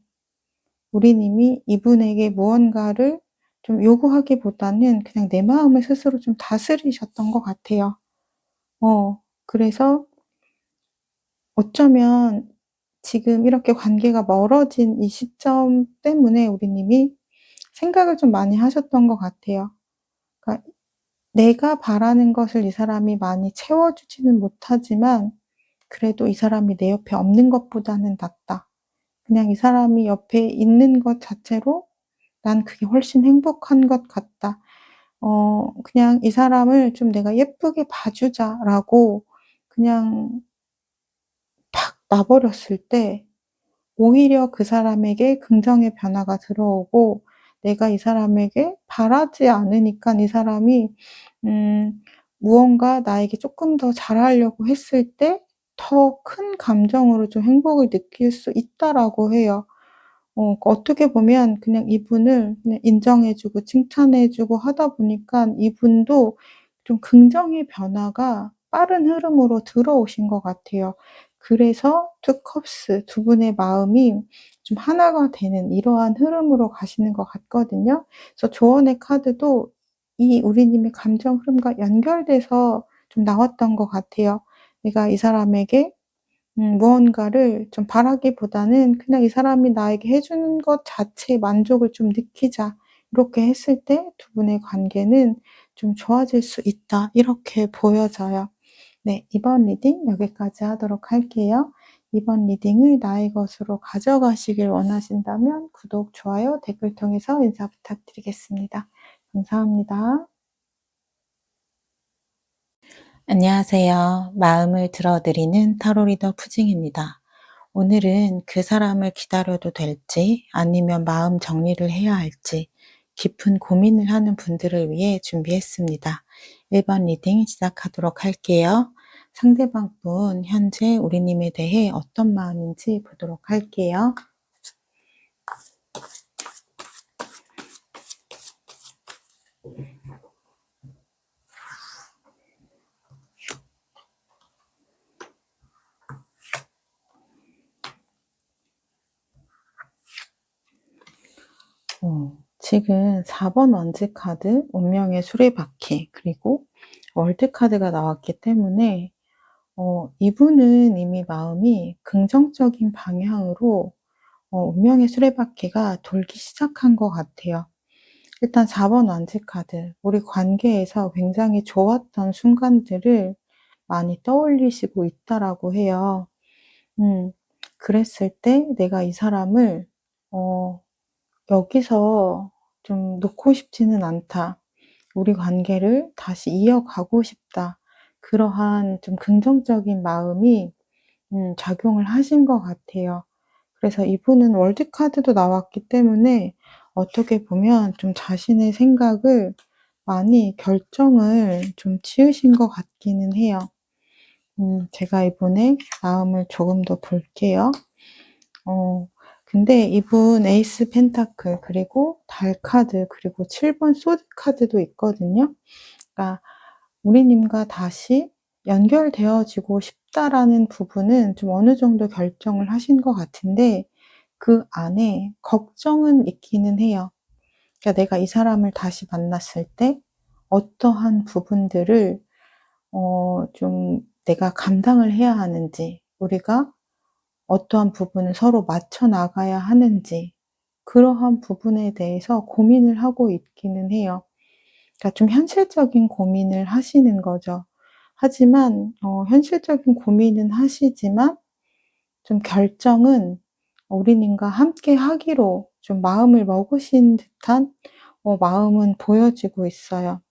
우리님이 이분에게 무언가를 좀 요구하기보다는 그냥 내 마음을 스스로 좀 다스리셨던 것 같아요. 그래서 어쩌면 지금 이렇게 관계가 멀어진 이 시점 때문에 우리님이 생각을 좀 많이 하셨던 것 같아요. 그러니까 내가 바라는 것을 이 사람이 많이 채워주지는 못하지만 그래도 '이 사람이 내 옆에 없는 것보다는 낫다.' 그냥 '이 사람이 옆에 있는 것 자체로 난 그게 훨씬 행복한 것 같다.' 그냥 '이 사람을 좀 내가 예쁘게 봐 주자.'라고 그냥 팍 놔 버렸을 때 오히려 그 사람에게 긍정의 변화가 들어오고 내가 이 사람에게 바라지 않으니깐 이 사람이 무언가 나에게 쪼끔 더 잘하려고 했을 때 더 큰 감정으로 좀 행복을 느낄 수 있다라고 해요. 어떻게 보면 그냥 이분을 그냥 인정해 주고 칭찬해 주고 하다 보니깐 이분도 좀 긍정의 변화가 빠른 흐름으로 들어오신 것 같아요. 그래서 투 컵스 두 분의 마음이 좀 하나가 되는 이러한 흐름으로 가시는 것 같거든요. 그래서 조언의 카드도 이 우리님의 감정 흐름과 연결돼서 좀 나왔던 것 같아요. 내가 이 사람에게 무언가를 좀 바라기보다는 '그냥 이 사람이 나에게 해 주는 것 자체에 만족을 좀 느끼자.' 이렇게 했을 때 두 분의 관계는 좀 좋아질 수 있다. 이렇게 보여져요. 네. 이번 리딩 여기까지 하도록 할게요. 이번 리딩을 나의 것으로 가져가시길 원하신다면 구독, 좋아요, 댓글 통해서 인사 부탁드리겠습니다. 감사합니다. 안녕하세요. 마음을 들어드리는 타로 리더 푸징입니다. 오늘은 그 사람을 기다려도 될지 아니면 마음 정리를 해야 할지 깊은 고민을 하는 분들을 위해 준비했습니다. 1번 리딩 시작하도록 할게요. 상대방 분 현재 우리님에 대해 어떤 마음인지 보도록 할게요. 지금 4번 원지 카드, 운명의 수레바퀴, 그리고 월드 카드가 나왔기 때문에 이분은 이미 마음이 긍정적인 방향으로 운명의 수레바퀴가 돌기 시작한 것 같아요. 일단 4번 원지 카드, 우리 관계에서 굉장히 좋았던 순간들을 많이 떠올리시고 있다라고 해요. 그랬을 때 내가 이 사람을 여기서 좀 놓고 싶지는 않다. 우리 관계를 다시 이어가고 싶다. 그러한 좀 긍정적인 마음이 작용을 하신 것 같아요. 그래서 이분은 월드카드도 나왔기 때문에 어떻게 보면 좀 자신의 생각을 많이 결정을 좀 지으신 것 같기는 해요. 제가 이분의 마음을 조금 더 볼게요. 근데 이분 에이스 펜타클, 그리고 달 카드, 그리고 7번 소드 카드도 있거든요. 그러니까 우리님과 다시 연결되어지고 싶다라는 부분은 좀 어느 정도 결정을 하신 것 같은데 그 안에 걱정은 있기는 해요. 그러니까 내가 이 사람을 다시 만났을 때 어떠한 부분들을 좀 내가 감당을 해야 하는지, 우리가 어떠한 부분을 서로 맞춰 나가야 하는지, 그러한 부분에 대해서 고민을 하고 있기는 해요. 그러니까 좀 현실적인 고민을 하시는 거죠. 하지만 현실적인 고민은 하시지만 좀 결정은 우리님과 함께 하기로 좀 마음을 먹으신 듯한 마음은 보여지고 있어요.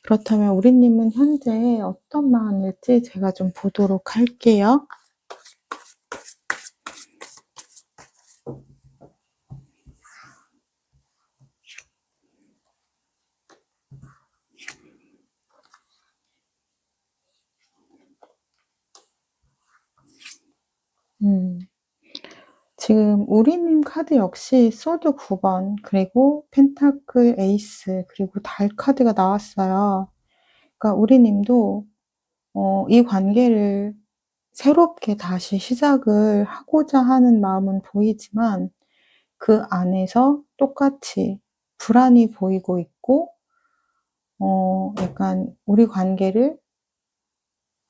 그렇다면 우리님은 현재 어떤 마음일지 제가 좀 보도록 할게요. 지금 우리님 카드 역시 소드 9번, 그리고 펜타클 에이스, 그리고 달 카드가 나왔어요. 그러니까 우리님도 이 관계를 새롭게 다시 시작을 하고자 하는 마음은 보이지만 그 안에서 똑같이 불안이 보이고 있고 약간 우리 관계를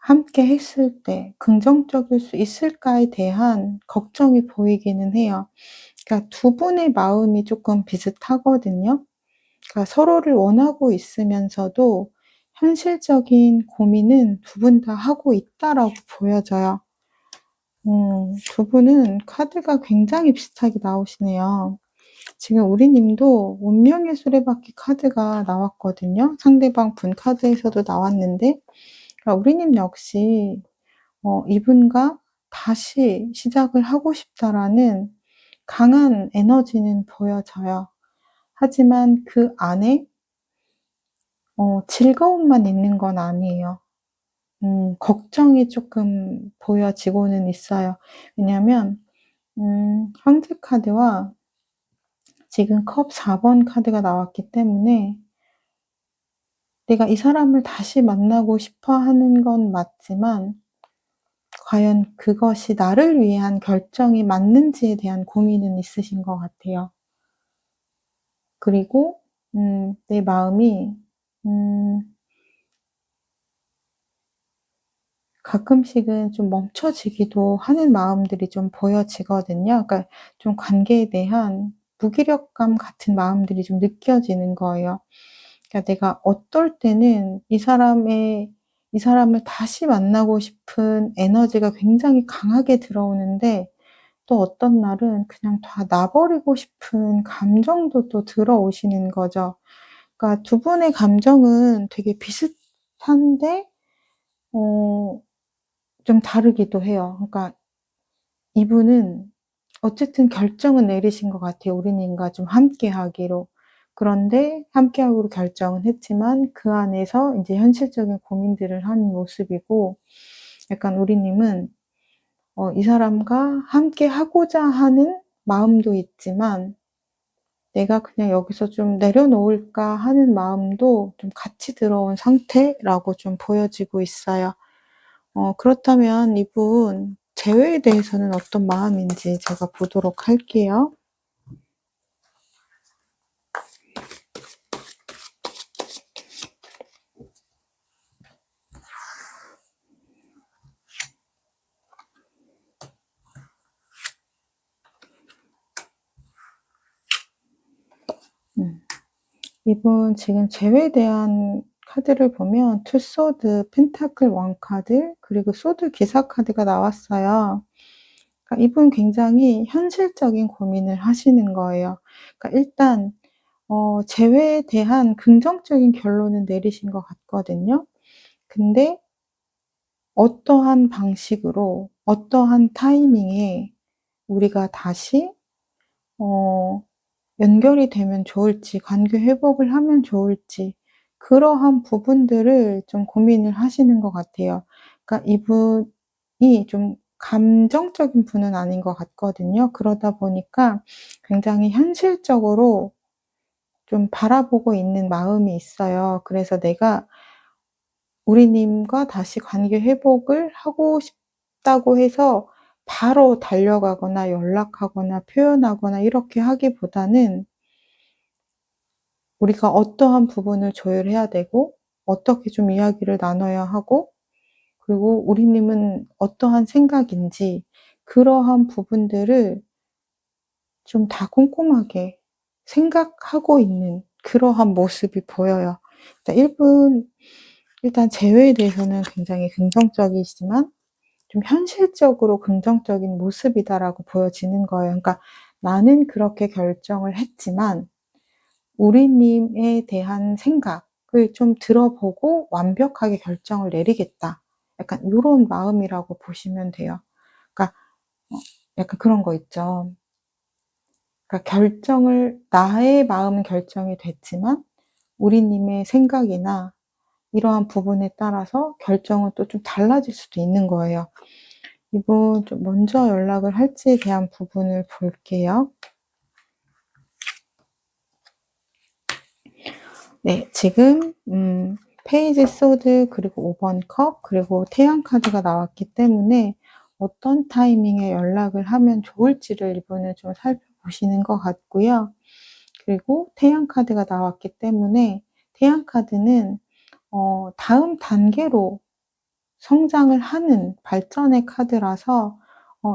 함께 했을 때 긍정적일 수 있을까에 대한 걱정이 보이기는 해요. 그러니까 두 분의 마음이 조금 비슷하거든요. 그러니까 서로를 원하고 있으면서도 현실적인 고민은 두 분 다 하고 있다라고 보여져요. 두 분은 카드가 굉장히 비슷하게 나오시네요. 지금 우리님도 운명의 수레바퀴 카드가 나왔거든요. 상대방 분 카드에서도 나왔는데, 그러니까 우리님 역시 이분과 다시 시작을 하고 싶다라는 강한 에너지는 보여져요. 하지만 그 안에 즐거움만 있는 건 아니에요. 걱정이 조금 보여지고는 있어요. 왜냐면 황제 카드와 지금 컵 4번 카드가 나왔기 때문에 내가 이 사람을 다시 만나고 싶어 하는 건 맞지만 과연 그것이 나를 위한 결정이 맞는지에 대한 고민은 있으신 것 같아요. 그리고 내 마음이 가끔씩은 좀 멈춰지기도 하는 마음들이 좀 보여지거든요. 그러니까 좀 관계에 대한 무기력감 같은 마음들이 좀 느껴지는 거예요. 그러니까 내가 어떨 때는 이 사람의 이 사람을 다시 만나고 싶은 에너지가 굉장히 강하게 들어오는데 또 어떤 날은 그냥 다 놔 버리고 싶은 감정도 또 들어오시는 거죠. 그러니까 두 분의 감정은 되게 비슷한데 어 좀 다르기도 해요. 그러니까 이분은 어쨌든 결정은 내리신 것 같아요. 우리님과 좀 함께 하기로. 그런데 함께 하기로 결정은 했지만 그 안에서 인제 현실적인 고민들을 하는 모습이고, 약간 우리님은 이 사람과 함께 하고자 하는 마음도 있지만 '내가 그냥 여기서 좀 내려놓을까.' 하는 마음도 좀 같이 들어온 상태라고 좀 보여지고 있어요. 그렇다면 이분 재회에 대해서는 어떤 마음인지 제가 보도록 할게요. 음. 이분 지금 재회에 대한 카드를 보면 투 소드, 펜타클 원 카드, 그리고 소드 기사 카드가 나왔어요. 그러니까 이분 굉장히 현실적인 고민을 하시는 거예요. 그러니까 일단 재회에 대한 긍정적인 결론은 내리신 것 같거든요. 근데 어떠한 방식으로 어떠한 타이밍에 우리가 다시 어 연결이 되면 좋을지, 관계 회복을 하면 좋을지, 그러한 부분들을 좀 고민을 하시는 것 같아요. 그러니까 이분이 좀 감정적인 분은 아닌 것 같거든요. 그러다 보니까 굉장히 현실적으로 좀 바라보고 있는 마음이 있어요. 그래서 내가 우리님과 다시 관계 회복을 하고 싶다고 해서 바로 달려가거나 연락하거나 표현하거나 이렇게 하기보다는 우리가 어떠한 부분을 조율해야 되고 어떻게 좀 이야기를 나눠야 하고, 그리고 우리님은 어떠한 생각인지 그러한 부분들을 좀 다 꼼꼼하게 생각하고 있는 그러한 모습이 보여요. 일단 재회에 대해서는 굉장히 긍정적이시지만 좀 현실적으로 긍정적인 모습이다라고 보여지는 거예요. 그러니까 '나는 그렇게 결정을 했지만 우리님에 대한 생각을 좀 들어보고 완벽하게 결정을 내리겠다.' 약간 요런 마음이라고 보시면 돼요. 그러니까 어 약간 그런 거 있죠. 그러니까 나의 마음은 결정이 됐지만 우리님의 생각이나 이러한 부분에 따라서 결정은 또 좀 달라질 수도 있는 거예요. 이분 좀 먼저 연락을 할지에 대한 부분을 볼게요. 네. 지금 페이지 소드, 그리고 5번 컵, 그리고 태양 카드가 나왔기 때문에 어떤 타이밍에 연락을 하면 좋을지를 이분은 좀 살펴보시는 것 같고요. 그리고 태양 카드가 나왔기 때문에 태양 카드는 다음 단계로 성장을 하는 발전의 카드라서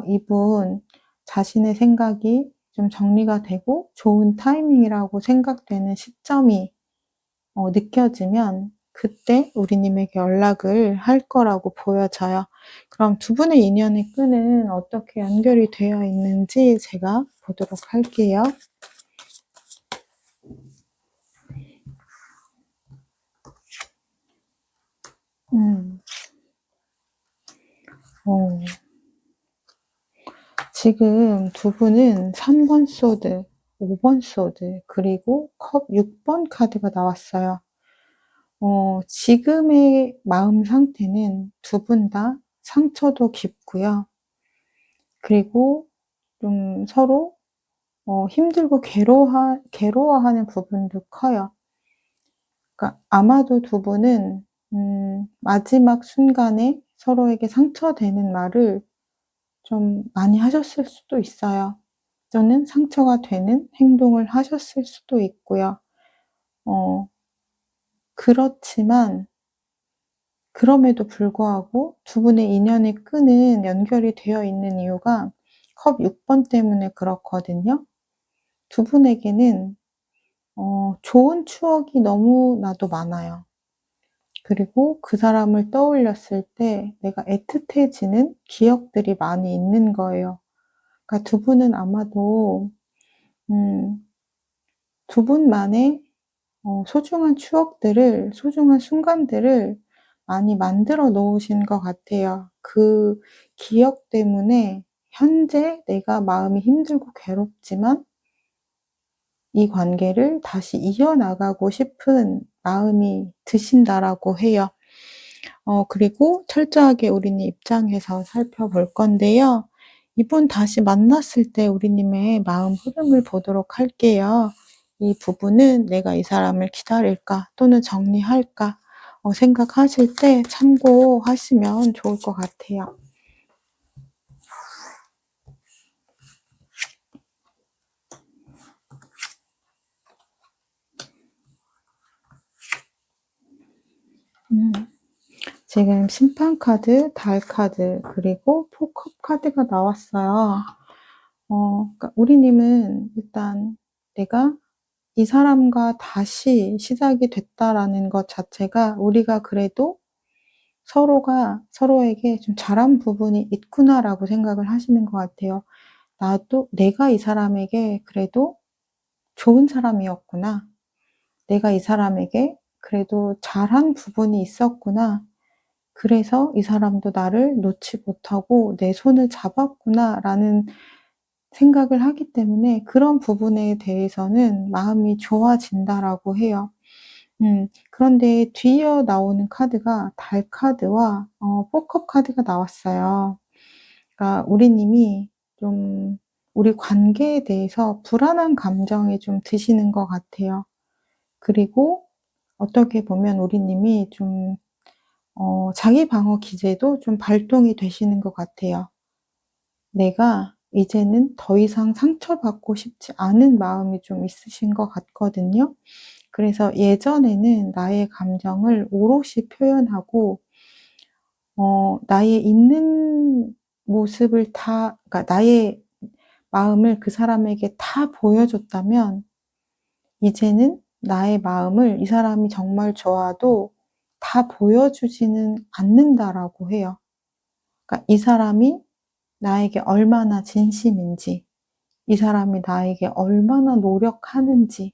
이분 자신의 생각이 좀 정리가 되고 좋은 타이밍이라고 생각되는 시점이 느껴지면 그때 우리님에게 연락을 할 거라고 보여져요. 그럼 두 분의 인연의 끈은 어떻게 연결이 되어 있는지 제가 보도록 할게요. 음. 어. 지금 두 분은 3번 소드, 5번 소드, 그리고 컵 6번 카드가 나왔어요. 지금의 마음 상태는 두 분 다 상처도 깊고요. 그리고 좀 서로 힘들고 괴로워하는 부분도 커요. 그러니까 아마도 두 분은 마지막 순간에 서로에게 상처되는 말을 좀 많이 하셨을 수도 있어요. 또는 상처가 되는 행동을 하셨을 수도 있고요. 어 그렇지만 그럼에도 불구하고 두 분의 인연의 끈은 연결이 되어 있는 이유가 컵 6번 때문에 그렇거든요. 두 분에게는 좋은 추억이 너무나도 많아요. 그리고 그 사람을 떠올렸을 때 내가 애틋해지는 기억들이 많이 있는 거예요. 그러니까 두 분은 아마도 음 두 분만의 소중한 추억들을, 소중한 순간들을 많이 만들어 놓으신 것 같아요. 그 기억 때문에 현재 내가 마음이 힘들고 괴롭지만 이 관계를 다시 이어나가고 싶은 마음이 드신다라고 해요. 그리고 철저하게 우리님 입장에서 살펴볼 건데요. 이분 다시 만났을 때 우리님의 마음 흐름을 보도록 할게요. 이 부분은 '내가 이 사람을 기다릴까 또는 정리할까?' 생각하실 때 참고하시면 좋을 것 같아요. 음. 지금 심판 카드, 달 카드, 그리고 포컵 카드가 나왔어요. 그러니까 우리님은 일단 '내가 이 사람과 다시 시작이 됐다.'라는 것 자체가 우리가 그래도 '서로가 서로에게 좀 잘한 부분이 있구나.'라고 생각을 하시는 것 같아요. '나도 내가 이 사람에게 그래도 좋은 사람이었구나. 내가 이 사람에게 그래도 잘한 부분이 있었구나. 그래서 이 사람도 나를 놓지 못하고 내 손을 잡았구나.'라는 생각을 하기 때문에 그런 부분에 대해서는 마음이 좋아진다라고 해요. 그런데 뒤이어 나오는 카드가 달 카드와 포커 카드가 나왔어요. 그러니까 우리님이 좀 우리 관계에 대해서 불안한 감정이 좀 드시는 것 같아요. 그리고 어떻게 보면 우리님이 좀 자기 방어 기제도 좀 발동이 되시는 것 같아요. 내가 이제는 더 이상 상처받고 싶지 않은 마음이 좀 있으신 것 같거든요. 그래서 예전에는 나의 감정을 오롯이 표현하고 나의 있는 모습을 다, 그러니까 나의 마음을 그 사람에게 다 보여줬다면 이제는 나의 마음을 이 사람이 정말 좋아도 다 보여주지는 않는다라고 해요. 그러니까 이 사람이 나에게 얼마나 진심인지, 이 사람이 나에게 얼마나 노력하는지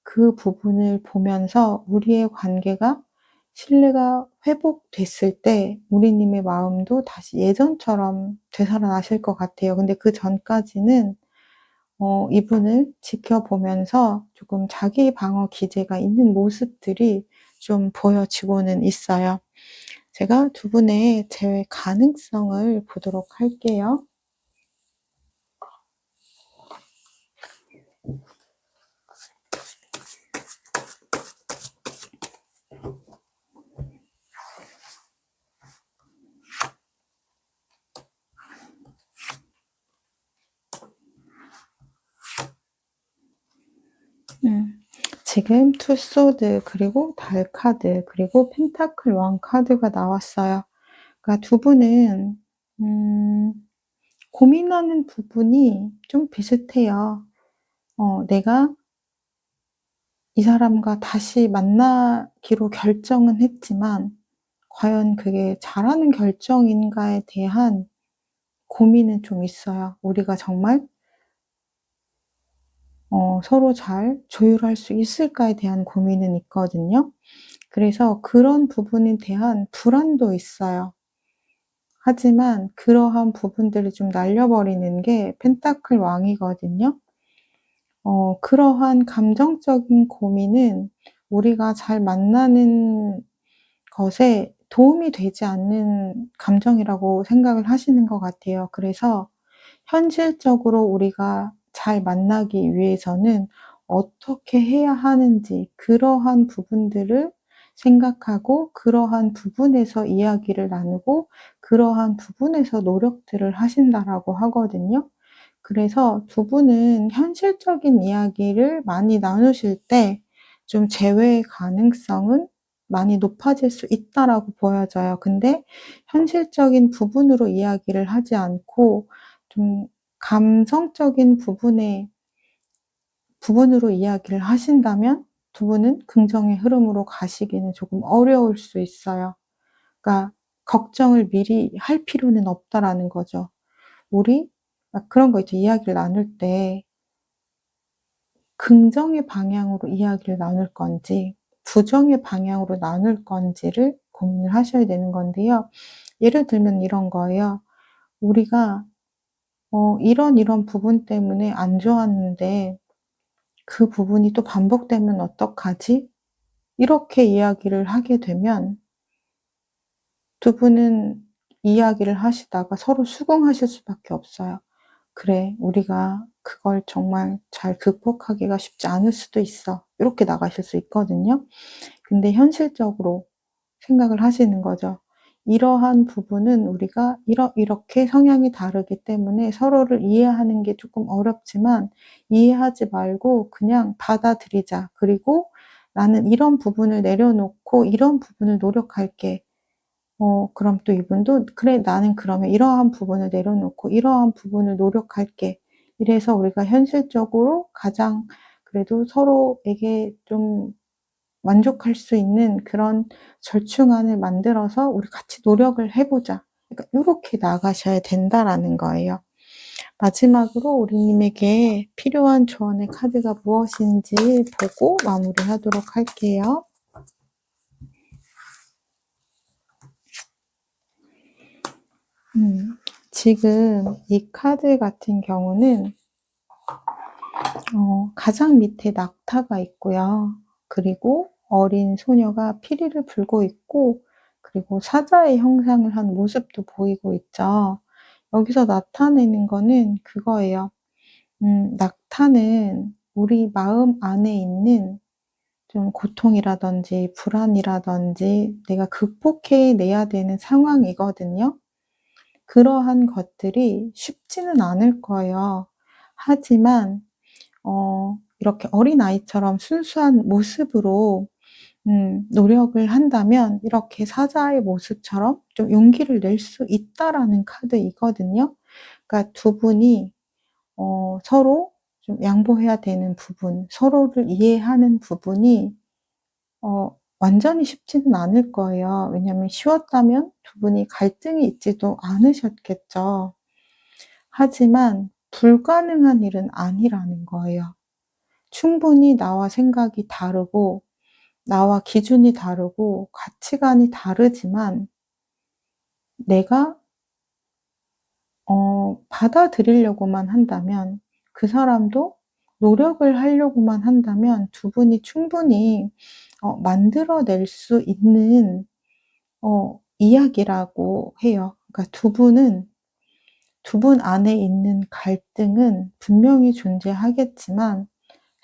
그 부분을 보면서 우리의 관계가 신뢰가 회복됐을 때 우리님의 마음도 다시 예전처럼 되살아나실 것 같아요. 근데 그전까지는 이분을 지켜보면서 조금 자기 방어 기제가 있는 모습들이 좀 보여지고는 있어요. 제가 두 분의 재회 가능성을 보도록 할게요. 음. 지금 투 소드, 그리고 달 카드, 그리고 펜타클 왕 카드가 나왔어요. 그러니까 두 분은 음 고민하는 부분이 좀 비슷해요. 내가 이 사람과 다시 만나기로 결정은 했지만 과연 그게 잘하는 결정인가에 대한 고민은 좀 있어요. 우리가 정말 서로 잘 조율할 수 있을까에 대한 고민은 있거든요. 그래서 그런 부분에 대한 불안도 있어요. 하지만 그러한 부분들을 좀 날려버리는 게 펜타클 왕이거든요. 그러한 감정적인 고민은 우리가 잘 만나는 것에 도움이 되지 않는 감정이라고 생각을 하시는 것 같아요. 그래서 현실적으로 우리가 잘 만나기 위해서는 어떻게 해야 하는지 그러한 부분들을 생각하고 그러한 부분에서 이야기를 나누고 그러한 부분에서 노력들을 하신다라고 하거든요. 그래서 두 분은 현실적인 이야기를 많이 나누실 때 좀 재회의 가능성은 많이 높아질 수 있다라고 보여져요. 근데 현실적인 부분으로 이야기를 하지 않고 좀 감성적인 부분으로 이야기를 하신다면 두 분은 긍정의 흐름으로 가시기는 조금 어려울 수 있어요. 그러니까 걱정을 미리 할 필요는 없다라는 거죠. 우리 막 그런 거 있죠. 이야기를 나눌 때 긍정의 방향으로 이야기를 나눌 건지 부정의 방향으로 나눌 건지를 고민을 하셔야 되는 건데요. 예를 들면 이런 거예요. 우리가 이런 부분 때문에 안 좋았는데 그 부분이 또 반복되면 어떡하지?" 이렇게 이야기를 하게 되면 두 분은 이야기를 하시다가 서로 수긍하실 수밖에 없어요. "그래, 우리가 그걸 정말 잘 극복하기가 쉽지 않을 수도 있어." 이렇게 나가실 수 있거든요. 근데 현실적으로 생각을 하시는 거죠. 이러한 부분은 우리가 이렇게 성향이 다르기 때문에 서로를 이해하는 게 조금 어렵지만 이해하지 말고 그냥 받아들이자. 그리고 나는 이런 부분을 내려놓고 이런 부분을 노력할게. 그럼 또 이분도 "그래, 나는 그러면 이러한 부분을 내려놓고 이러한 부분을 노력할게." 이래서 우리가 현실적으로 가장 그래도 서로에게 좀 만족할 수 있는 그런 절충안을 만들어서 '우리 같이 노력을 해 보자.' 그러니까 요렇게 나가셔야 된다라는 거예요. 마지막으로 우리님에게 필요한 조언의 카드가 무엇인지 보고 마무리하도록 할게요. 지금 이 카드 같은 경우는 가장 밑에 낙타가 있고요. 그리고 어린 소녀가 피리를 불고 있고 그리고 사자의 형상을 한 모습도 보이고 있죠. 여기서 나타내는 거는 그거예요. 낙타는 우리 마음 안에 있는 좀 고통이라든지 불안이라든지 내가 극복해 내야 되는 상황이거든요. 그러한 것들이 쉽지는 않을 거예요. 하지만 이렇게 어린아이처럼 순수한 모습으로 노력을 한다면 이렇게 사자의 모습처럼 좀 용기를 낼 수 있다라는 카드이거든요. 그러니까 두 분이 서로 좀 양보해야 되는 부분, 서로를 이해하는 부분이 완전히 쉽지는 않을 거예요. 왜냐하면 쉬웠다면 두 분이 갈등이 있지도 않으셨겠죠. 하지만 불가능한 일은 아니라는 거예요. 충분히 나와 생각이 다르고 나와 기준이 다르고 가치관이 다르지만 내가 받아들이려고만 한다면 그 사람도 노력을 하려고만 한다면 두 분이 충분히 만들어낼 수 있는 이야기라고 해요. 그러니까 두 분 안에 있는 갈등은 분명히 존재하겠지만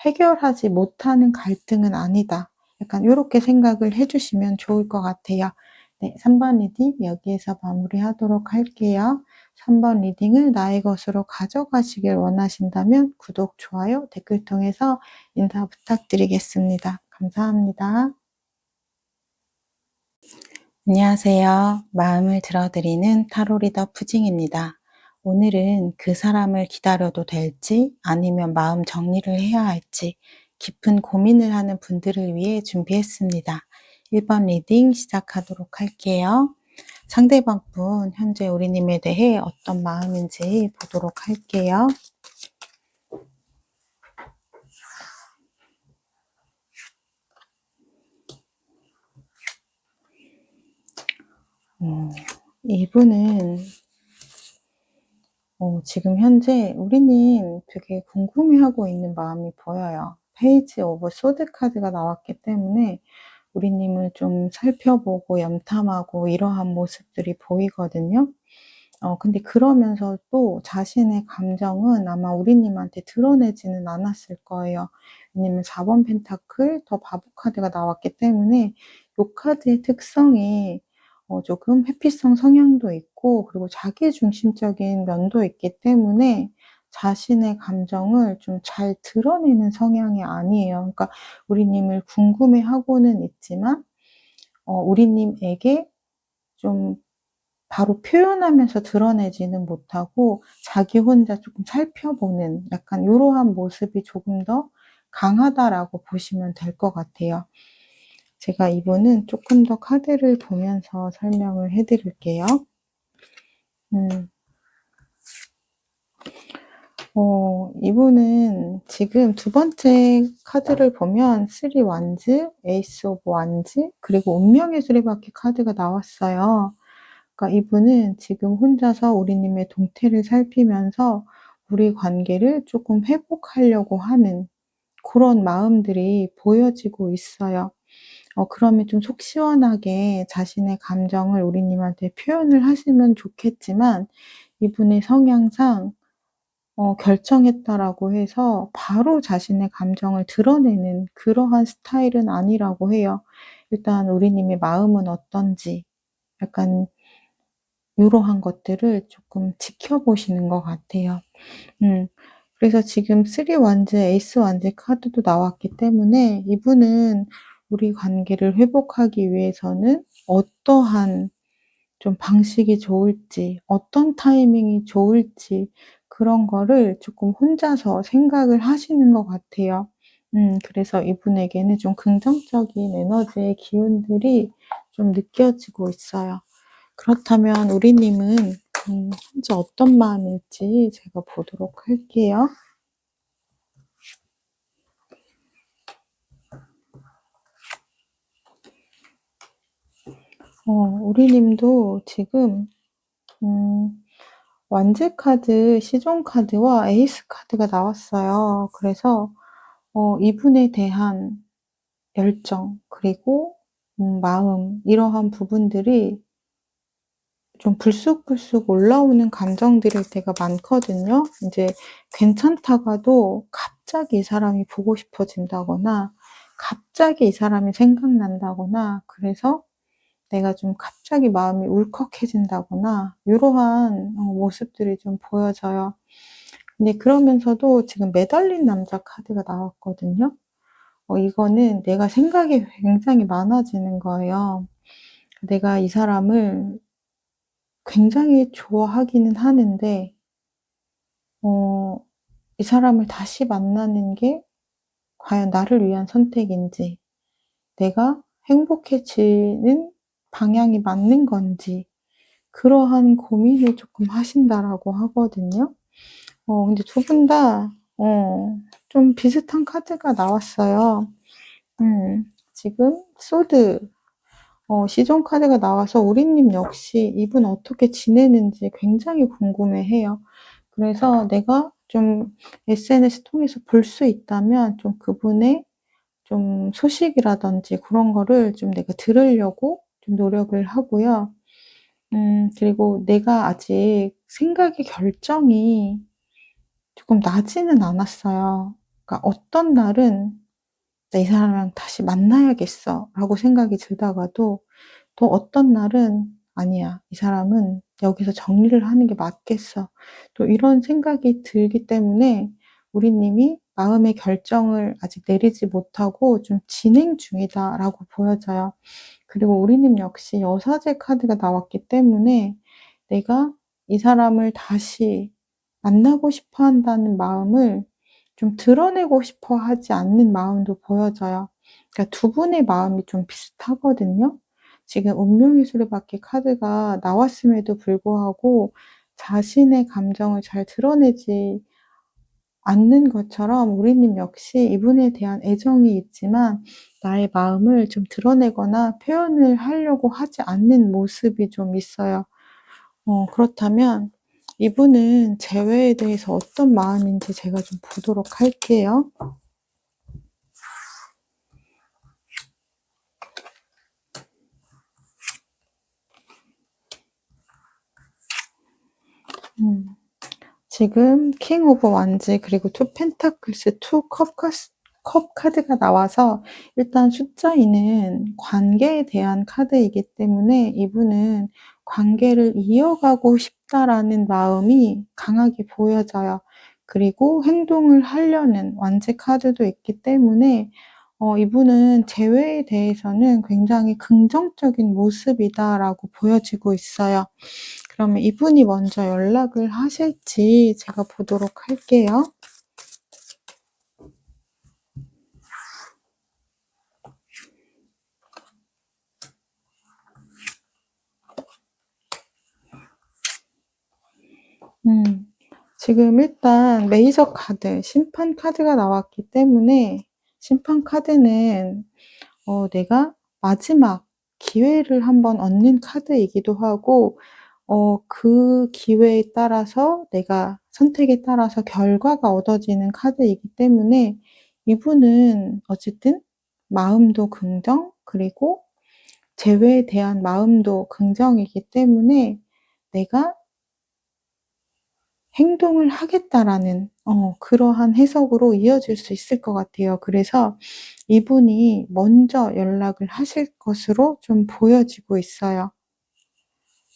'해결하지 못하는 갈등은 아니다.' 약간 요렇게 생각을 해 주시면 좋을 것 같아요. 네, 3번 리딩 여기에서 마무리하도록 할게요. 3번 리딩을 나의 것으로 가져가시길 원하신다면 구독, 좋아요, 댓글 통해서 인사 부탁드리겠습니다. 감사합니다. 안녕하세요. 마음을 들어드리는 타로 리더 푸징입니다. 오늘은 그 사람을 기다려도 될지 아니면 마음 정리를 해야 할지 깊은 고민을 하는 분들을 위해 준비했습니다. 1번 리딩 시작하도록 할게요. 상대방 분 현재 우리님에 대해 어떤 마음인지 보도록 할게요. 이분은 지금 현재 우리님 되게 궁금해하고 있는 마음이 보여요. 페이지 오브 소드 카드가 나왔기 때문에 우리님을 좀 살펴보고 염탐하고 이러한 모습들이 보이거든요. 근데 그러면서도 자신의 감정은 아마 우리님한테 드러내지는 않았을 거예요. 왜냐면 4번 펜타클 더 바보 카드가 나왔기 때문에 요 카드의 특성이 조금 회피성 성향도 있고 그리고 자기중심적인 면도 있기 때문에 자신의 감정을 좀 잘 드러내는 성향이 아니에요. 그러니까 우리님을 궁금해하고는 있지만 우리님에게 좀 바로 표현하면서 드러내지는 못하고 자기 혼자 조금 살펴보는 약간 요러한 모습이 조금 더 강하다라고 보시면 될 것 같아요. 제가 이분은 조금 더 카드를 보면서 설명을 해 드릴게요. 이분은 지금 두 번째 카드를 보면 3 wands, ace of wands, 그리고 운명의 수레바퀴 카드가 나왔어요. 그러니까 이분은 지금 혼자서 우리님의 동태를 살피면서 우리 관계를 조금 회복하려고 하는 그런 마음들이 보여지고 있어요. 그러면 좀 속 시원하게 자신의 감정을 우리님한테 표현을 하시면 좋겠지만, 이분의 성향상 결정했다라고 해서 바로 자신의 감정을 드러내는 그러한 스타일은 아니라고 해요. 일단 우리님의 마음은 어떤지 약간 요러한 것들을 조금 지켜보시는 것 같아요. 음. 그래서 지금 3 wands, 에이스 wands 카드도 나왔기 때문에 이분은 우리 관계를 회복하기 위해서는 어떠한 좀 방식이 좋을지, 어떤 타이밍이 좋을지 그런 거를 조금 혼자서 생각을 하시는 것 같아요. 그래서 이분에게는 좀 긍정적인 에너지의 기운들이 좀 느껴지고 있어요. 그렇다면 우리님은 현재 어떤 마음일지 제가 보도록 할게요. 우리님도 지금 완제 카드, 시종 카드와 에이스 카드가 나왔어요. 그래서 이분에 대한 열정, 그리고 마음, 이러한 부분들이 좀 불쑥불쑥 올라오는 감정들일 때가 많거든요. 이제 괜찮다가도 갑자기 이 사람이 보고 싶어진다거나, 갑자기 이 사람이 생각난다거나, 그래서 내가 좀 갑자기 마음이 울컥해진다거나 요러한 모습들이 좀 보여져요. 근데 그러면서도 지금 매달린 남자 카드가 나왔거든요. 이거는 내가 생각이 굉장히 많아지는 거예요. 내가 이 사람을 굉장히 좋아하기는 하는데 이 사람을 다시 만나는 게 과연 나를 위한 선택인지, 내가 행복해지는 방향이 맞는 건지, 그러한 고민을 조금 하신다라고 하거든요. 근데 두 분 다 좀 비슷한 카드가 나왔어요. 지금 소드, 시종 카드가 나와서 우리님 역시 이분 어떻게 지내는지 굉장히 궁금해해요. 그래서 내가 좀 SNS 통해서 볼 수 있다면 좀 그분의 좀 소식이라든지 그런 거를 좀 내가 들으려고 좀 노력을 하고요. 그리고 내가 아직 생각의 결정이 조금 나지는 않았어요. 그러니까 어떤 날은 '나 이 사람이랑 다시 만나야겠어.'라고 생각이 들다가도, 또 어떤 날은 '아니야. 이 사람은 여기서 정리를 하는 게 맞겠어.' 또 이런 생각이 들기 때문에 우리님이 마음의 결정을 아직 내리지 못하고 좀 진행 중이다라고 보여져요. 그리고 우리님 역시 여사제 카드가 나왔기 때문에 내가 이 사람을 다시 만나고 싶어 한다는 마음을 좀 드러내고 싶어 하지 않는 마음도 보여져요. 그러니까 두 분의 마음이 좀 비슷하거든요. 지금 운명의 수레바퀴 카드가 나왔음에도 불구하고 자신의 감정을 잘 드러내지 않는 것처럼 우리님 역시 이분에 대한 애정이 있지만 나의 마음을 좀 드러내거나 표현을 하려고 하지 않는 모습이 좀 있어요. 그렇다면 이분은 재회에 대해서 어떤 마음인지 제가 좀 보도록 할게요. 음. 지금 킹 오브 완즈, 그리고 투 펜타클스, 투 컵 카드가 나와서 일단 숫자 2는 관계에 대한 카드이기 때문에 이분은 '관계를 이어가고 싶다.'라는 마음이 강하게 보여져요. 그리고 행동을 하려는 완즈 카드도 있기 때문에 이분은 '재회에 대해서는 굉장히 긍정적인 모습이다.'라고 보여지고 있어요. 그러면 이분이 먼저 연락을 하실지 제가 보도록 할게요. 지금 일단 메이저 카드, 심판 카드가 나왔기 때문에 심판 카드는 내가 마지막 기회를 한번 얻는 카드이기도 하고 그 기회에 따라서 내가 선택에 따라서 결과가 얻어지는 카드이기 때문에 이분은 어쨌든 마음도 긍정, 그리고 재회에 대한 마음도 긍정이기 때문에 내가 행동을 하겠다라는 그러한 해석으로 이어질 수 있을 것 같아요. 그래서 이분이 먼저 연락을 하실 것으로 좀 보여지고 있어요.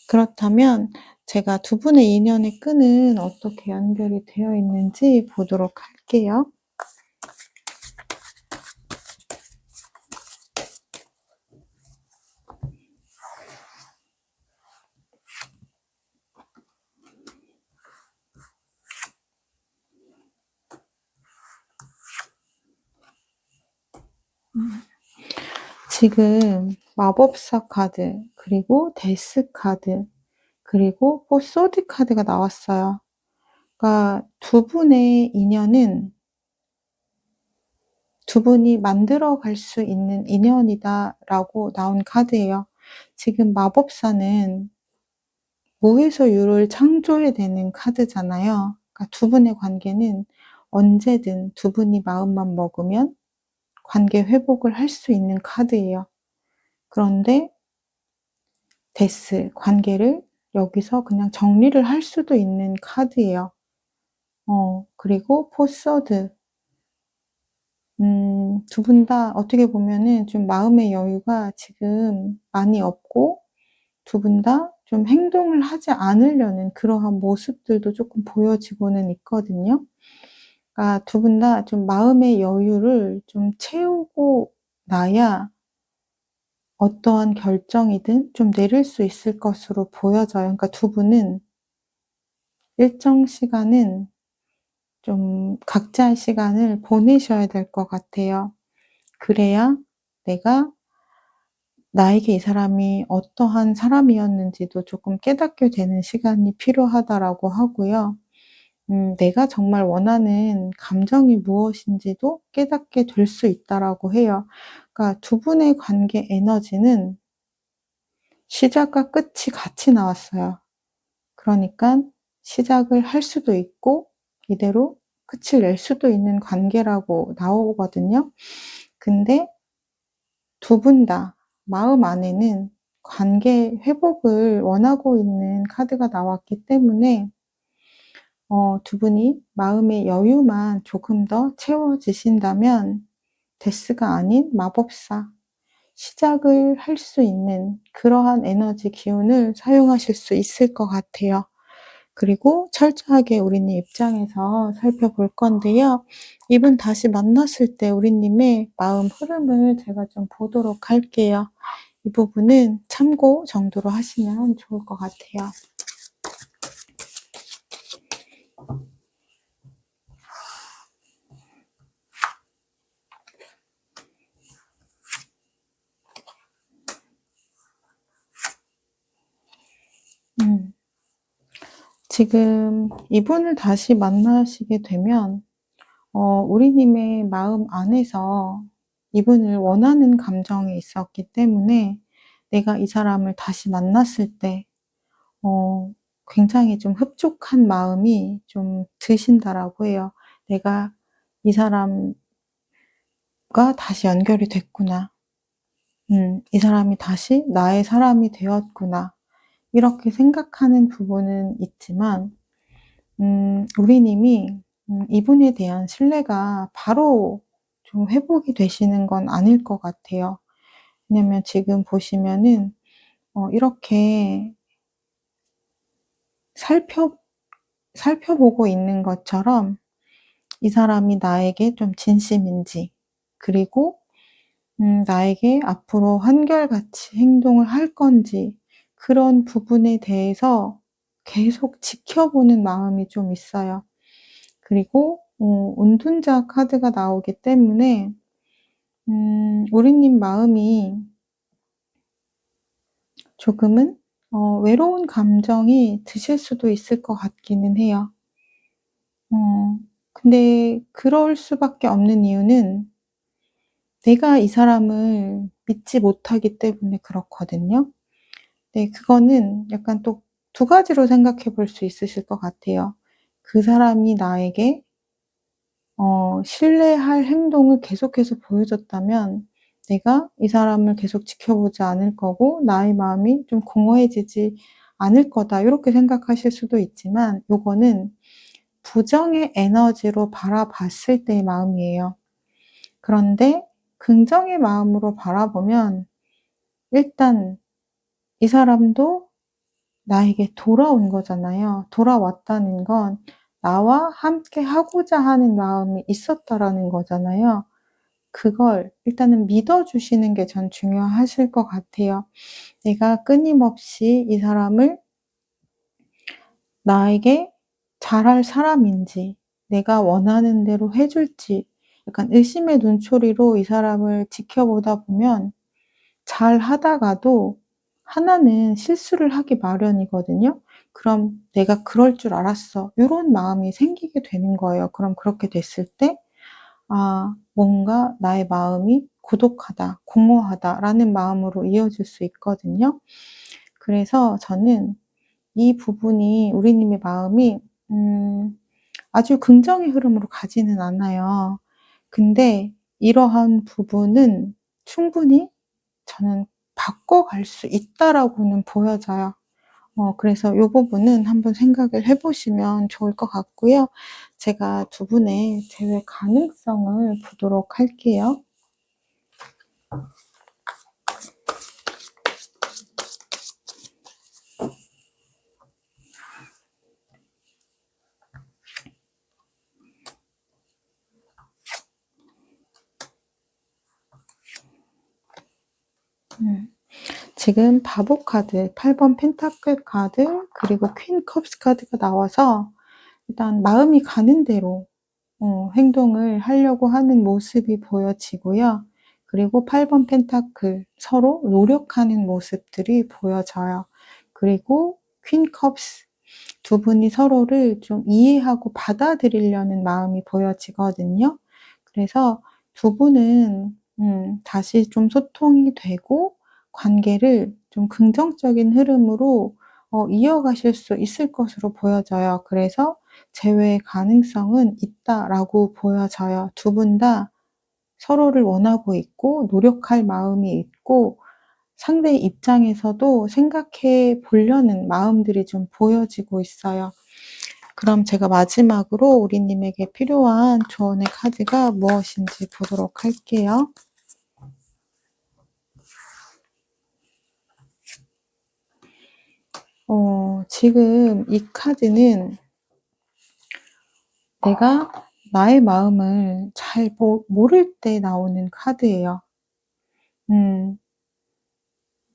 그렇다면 제가 두 분의 인연의 끈은 어떻게 연결이 되어 있는지 보도록 할게요. 지금 마법사 카드, 그리고 데스 카드, 그리고 소드 카드가 나왔어요. 그러니까 두 분의 인연은 두 분이 만들어 갈 수 있는 인연이다라고 나온 카드예요. 지금 마법사는 무에서 유를 창조해내는 카드잖아요. 그러니까 두 분의 관계는 언제든 두 분이 마음만 먹으면 관계 회복을 할 수 있는 카드예요. 그런데 데스, 관계를 여기서 그냥 정리를 할 수도 있는 카드예요. 그리고 포서드, 두 분 다 어떻게 보면은 좀 마음의 여유가 지금 많이 없고 두 분 다 좀 행동을 하지 않으려는 그러한 모습들도 조금 보여지고는 있거든요. 그러니까 두 분 다 좀 마음의 여유를 좀 채우고 나야 어떠한 결정이든 좀 내릴 수 있을 것으로 보여져요. 그러니까 두 분은 일정 시간은 좀 각자의 시간을 보내셔야 될 것 같아요. 그래야 내가 나에게 이 사람이 어떠한 사람이었는지도 조금 깨닫게 되는 시간이 필요하다라고 하고요. 내가 정말 원하는 감정이 무엇인지도 깨닫게 될 수 있다라고 해요. 그러니까 두 분의 관계 에너지는 시작과 끝이 같이 나왔어요. 그러니까 시작을 할 수도 있고 이대로 끝을 낼 수도 있는 관계라고 나오거든요. 근데 두 분 다 마음 안에는 관계 회복을 원하고 있는 카드가 나왔기 때문에 두 분이 마음의 여유만 조금 더 채워지신다면 데스가 아닌 마법사, 시작을 할 수 있는 그러한 에너지 기운을 사용하실 수 있을 것 같아요. 그리고 철저하게 우리님 입장에서 살펴볼 건데요. 이분 다시 만났을 때 우리님의 마음 흐름을 제가 좀 보도록 할게요. 이 부분은 참고 정도로 하시면 좋을 것 같아요. 지금 이분을 다시 만나시게 되면 우리님의 마음 안에서 이분을 원하는 감정이 있었기 때문에 내가 이 사람을 다시 만났을 때 굉장히 좀 흡족한 마음이 좀 드신다라고 해요. '내가 이 사람과 다시 연결이 됐구나. 이 사람이 다시 나의 사람이 되었구나.' 이렇게 생각하는 부분은 있지만 우리님이 이분에 대한 신뢰가 바로 좀 회복이 되시는 건 아닐 것 같아요. 왜냐면 지금 보시면은 이렇게 살펴 살펴보고 있는 것처럼 이 사람이 나에게 좀 진심인지, 그리고 나에게 앞으로 한결같이 행동을 할 건지 그런 부분에 대해서 계속 지켜보는 마음이 좀 있어요. 그리고 운둔자 카드가 나오기 때문에 우리님 마음이 조금은 외로운 감정이 드실 수도 있을 것 같기는 해요. 근데 그럴 수밖에 없는 이유는 내가 이 사람을 믿지 못하기 때문에 그렇거든요. 네, 그거는 약간 또 두 가지로 생각해 볼 수 있으실 것 같아요. 그 사람이 나에게 신뢰할 행동을 계속해서 보여줬다면 내가 이 사람을 계속 지켜보지 않을 거고 '나의 마음이 좀 공허해지지 않을 거다.' 요렇게 생각하실 수도 있지만 요거는 부정의 에너지로 바라봤을 때의 마음이에요. 그런데 긍정의 마음으로 바라보면 일단 이 사람도 나에게 돌아온 거잖아요. 돌아왔다는 건 나와 함께 하고자 하는 마음이 있었다라는 거잖아요. 그걸 일단은 믿어 주시는 게 전 중요하실 것 같아요. 내가 끊임없이 이 사람을 나에게 잘할 사람인지, 내가 원하는 대로 해 줄지 약간 의심의 눈초리로 이 사람을 지켜보다 보면 잘하다가도 하나는 실수를 하기 마련이거든요. 그럼 '내가 그럴 줄 알았어.' 요런 마음이 생기게 되는 거예요. 그럼 그렇게 됐을 때 '아 뭔가 나의 마음이 고독하다, 공허하다.'라는 마음으로 이어질 수 있거든요. 그래서 저는 이 부분이 우리님의 마음이 아주 긍정의 흐름으로 가지는 않아요. 근데 이러한 부분은 충분히 저는 '바꿔갈 수 있다.'라고는 보여져요. 그래서 요 부분은 한번 생각을 해 보시면 좋을 것 같고요. 제가 두 분의 재회 가능성을 보도록 할게요. 음. 지금 바보 카드, 8번 펜타클 카드 그리고 퀸 컵스 카드가 나와서 일단 마음이 가는 대로 행동을 하려고 하는 모습이 보여지고요. 그리고 8번 펜타클 서로 노력하는 모습들이 보여져요. 그리고 퀸 컵스 두 분이 서로를 좀 이해하고 받아들이려는 마음이 보여지거든요. 그래서 두 분은 다시 좀 소통이 되고 관계를 좀 긍정적인 흐름으로 이어가실 수 있을 것으로 보여져요. 그래서 재회의 가능성은 있다라고 보여져요. 두 분 다 서로를 원하고 있고 노력할 마음이 있고 상대의 입장에서도 생각해 보려는 마음들이 좀 보여지고 있어요. 그럼 제가 마지막으로 우리님에게 필요한 조언의 카드가 무엇인지 보도록 할게요. 지금 이 카드는 내가 나의 마음을 잘 모를 때 나오는 카드예요. 음,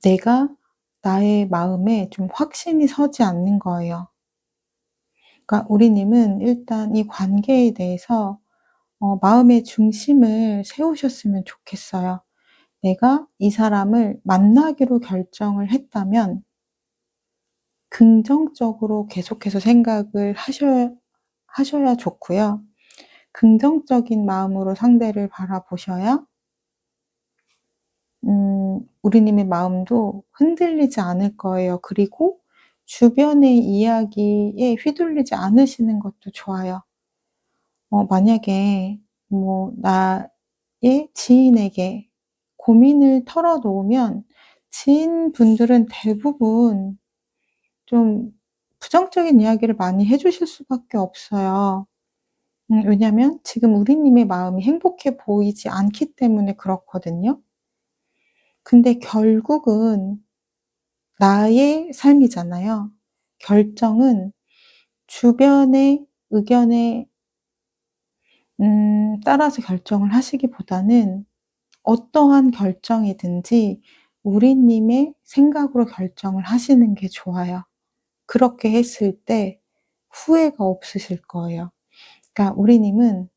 내가 나의 마음에 좀 확신이 서지 않는 거예요. 그러니까 우리님은 일단 이 관계에 대해서 마음의 중심을 세우셨으면 좋겠어요. 내가 이 사람을 만나기로 결정을 했다면 긍정적으로 계속해서 생각을 하셔야 좋고요. 긍정적인 마음으로 상대를 바라보셔야 우리님의 마음도 흔들리지 않을 거예요. 그리고 주변의 이야기에 휘둘리지 않으시는 것도 좋아요. 만약에 뭐 나의 지인에게 고민을 털어 놓으면 지인분들은 대부분 좀 부정적인 이야기를 많이 해 주실 수밖에 없어요. 왜냐면 지금 우리님의 마음이 행복해 보이지 않기 때문에 그렇거든요. 근데 결국은 나의 삶이잖아요. 결정은 주변의 의견에 따라서 결정을 하시기보다는 어떠한 결정이든지 우리님의 생각으로 결정을 하시는 게 좋아요. 그렇게 했을 때 후회가 없으실 거예요. 그러니까 우리님은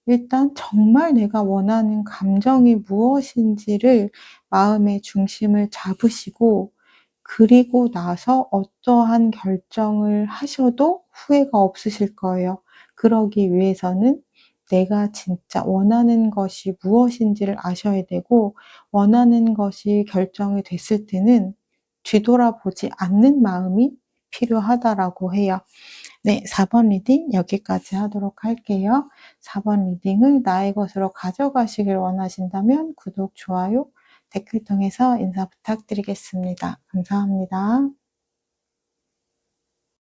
일단 정말 내가 원하는 감정이 무엇인지를 마음의 중심을 잡으시고 그리고 나서 어떠한 결정을 하셔도 후회가 없으실 거예요. 그러기 위해서는 내가 진짜 원하는 것이 무엇인지를 아셔야 되고, 원하는 것이 결정이 됐을 때는 뒤돌아보지 않는 마음이 필요하다라고 해요. 네, 4번 리딩 여기까지 하도록 할게요. 4번 리딩을 나의 것으로 가져가시길 원하신다면 구독, 좋아요, 댓글 통해서 인사 부탁드리겠습니다. 감사합니다.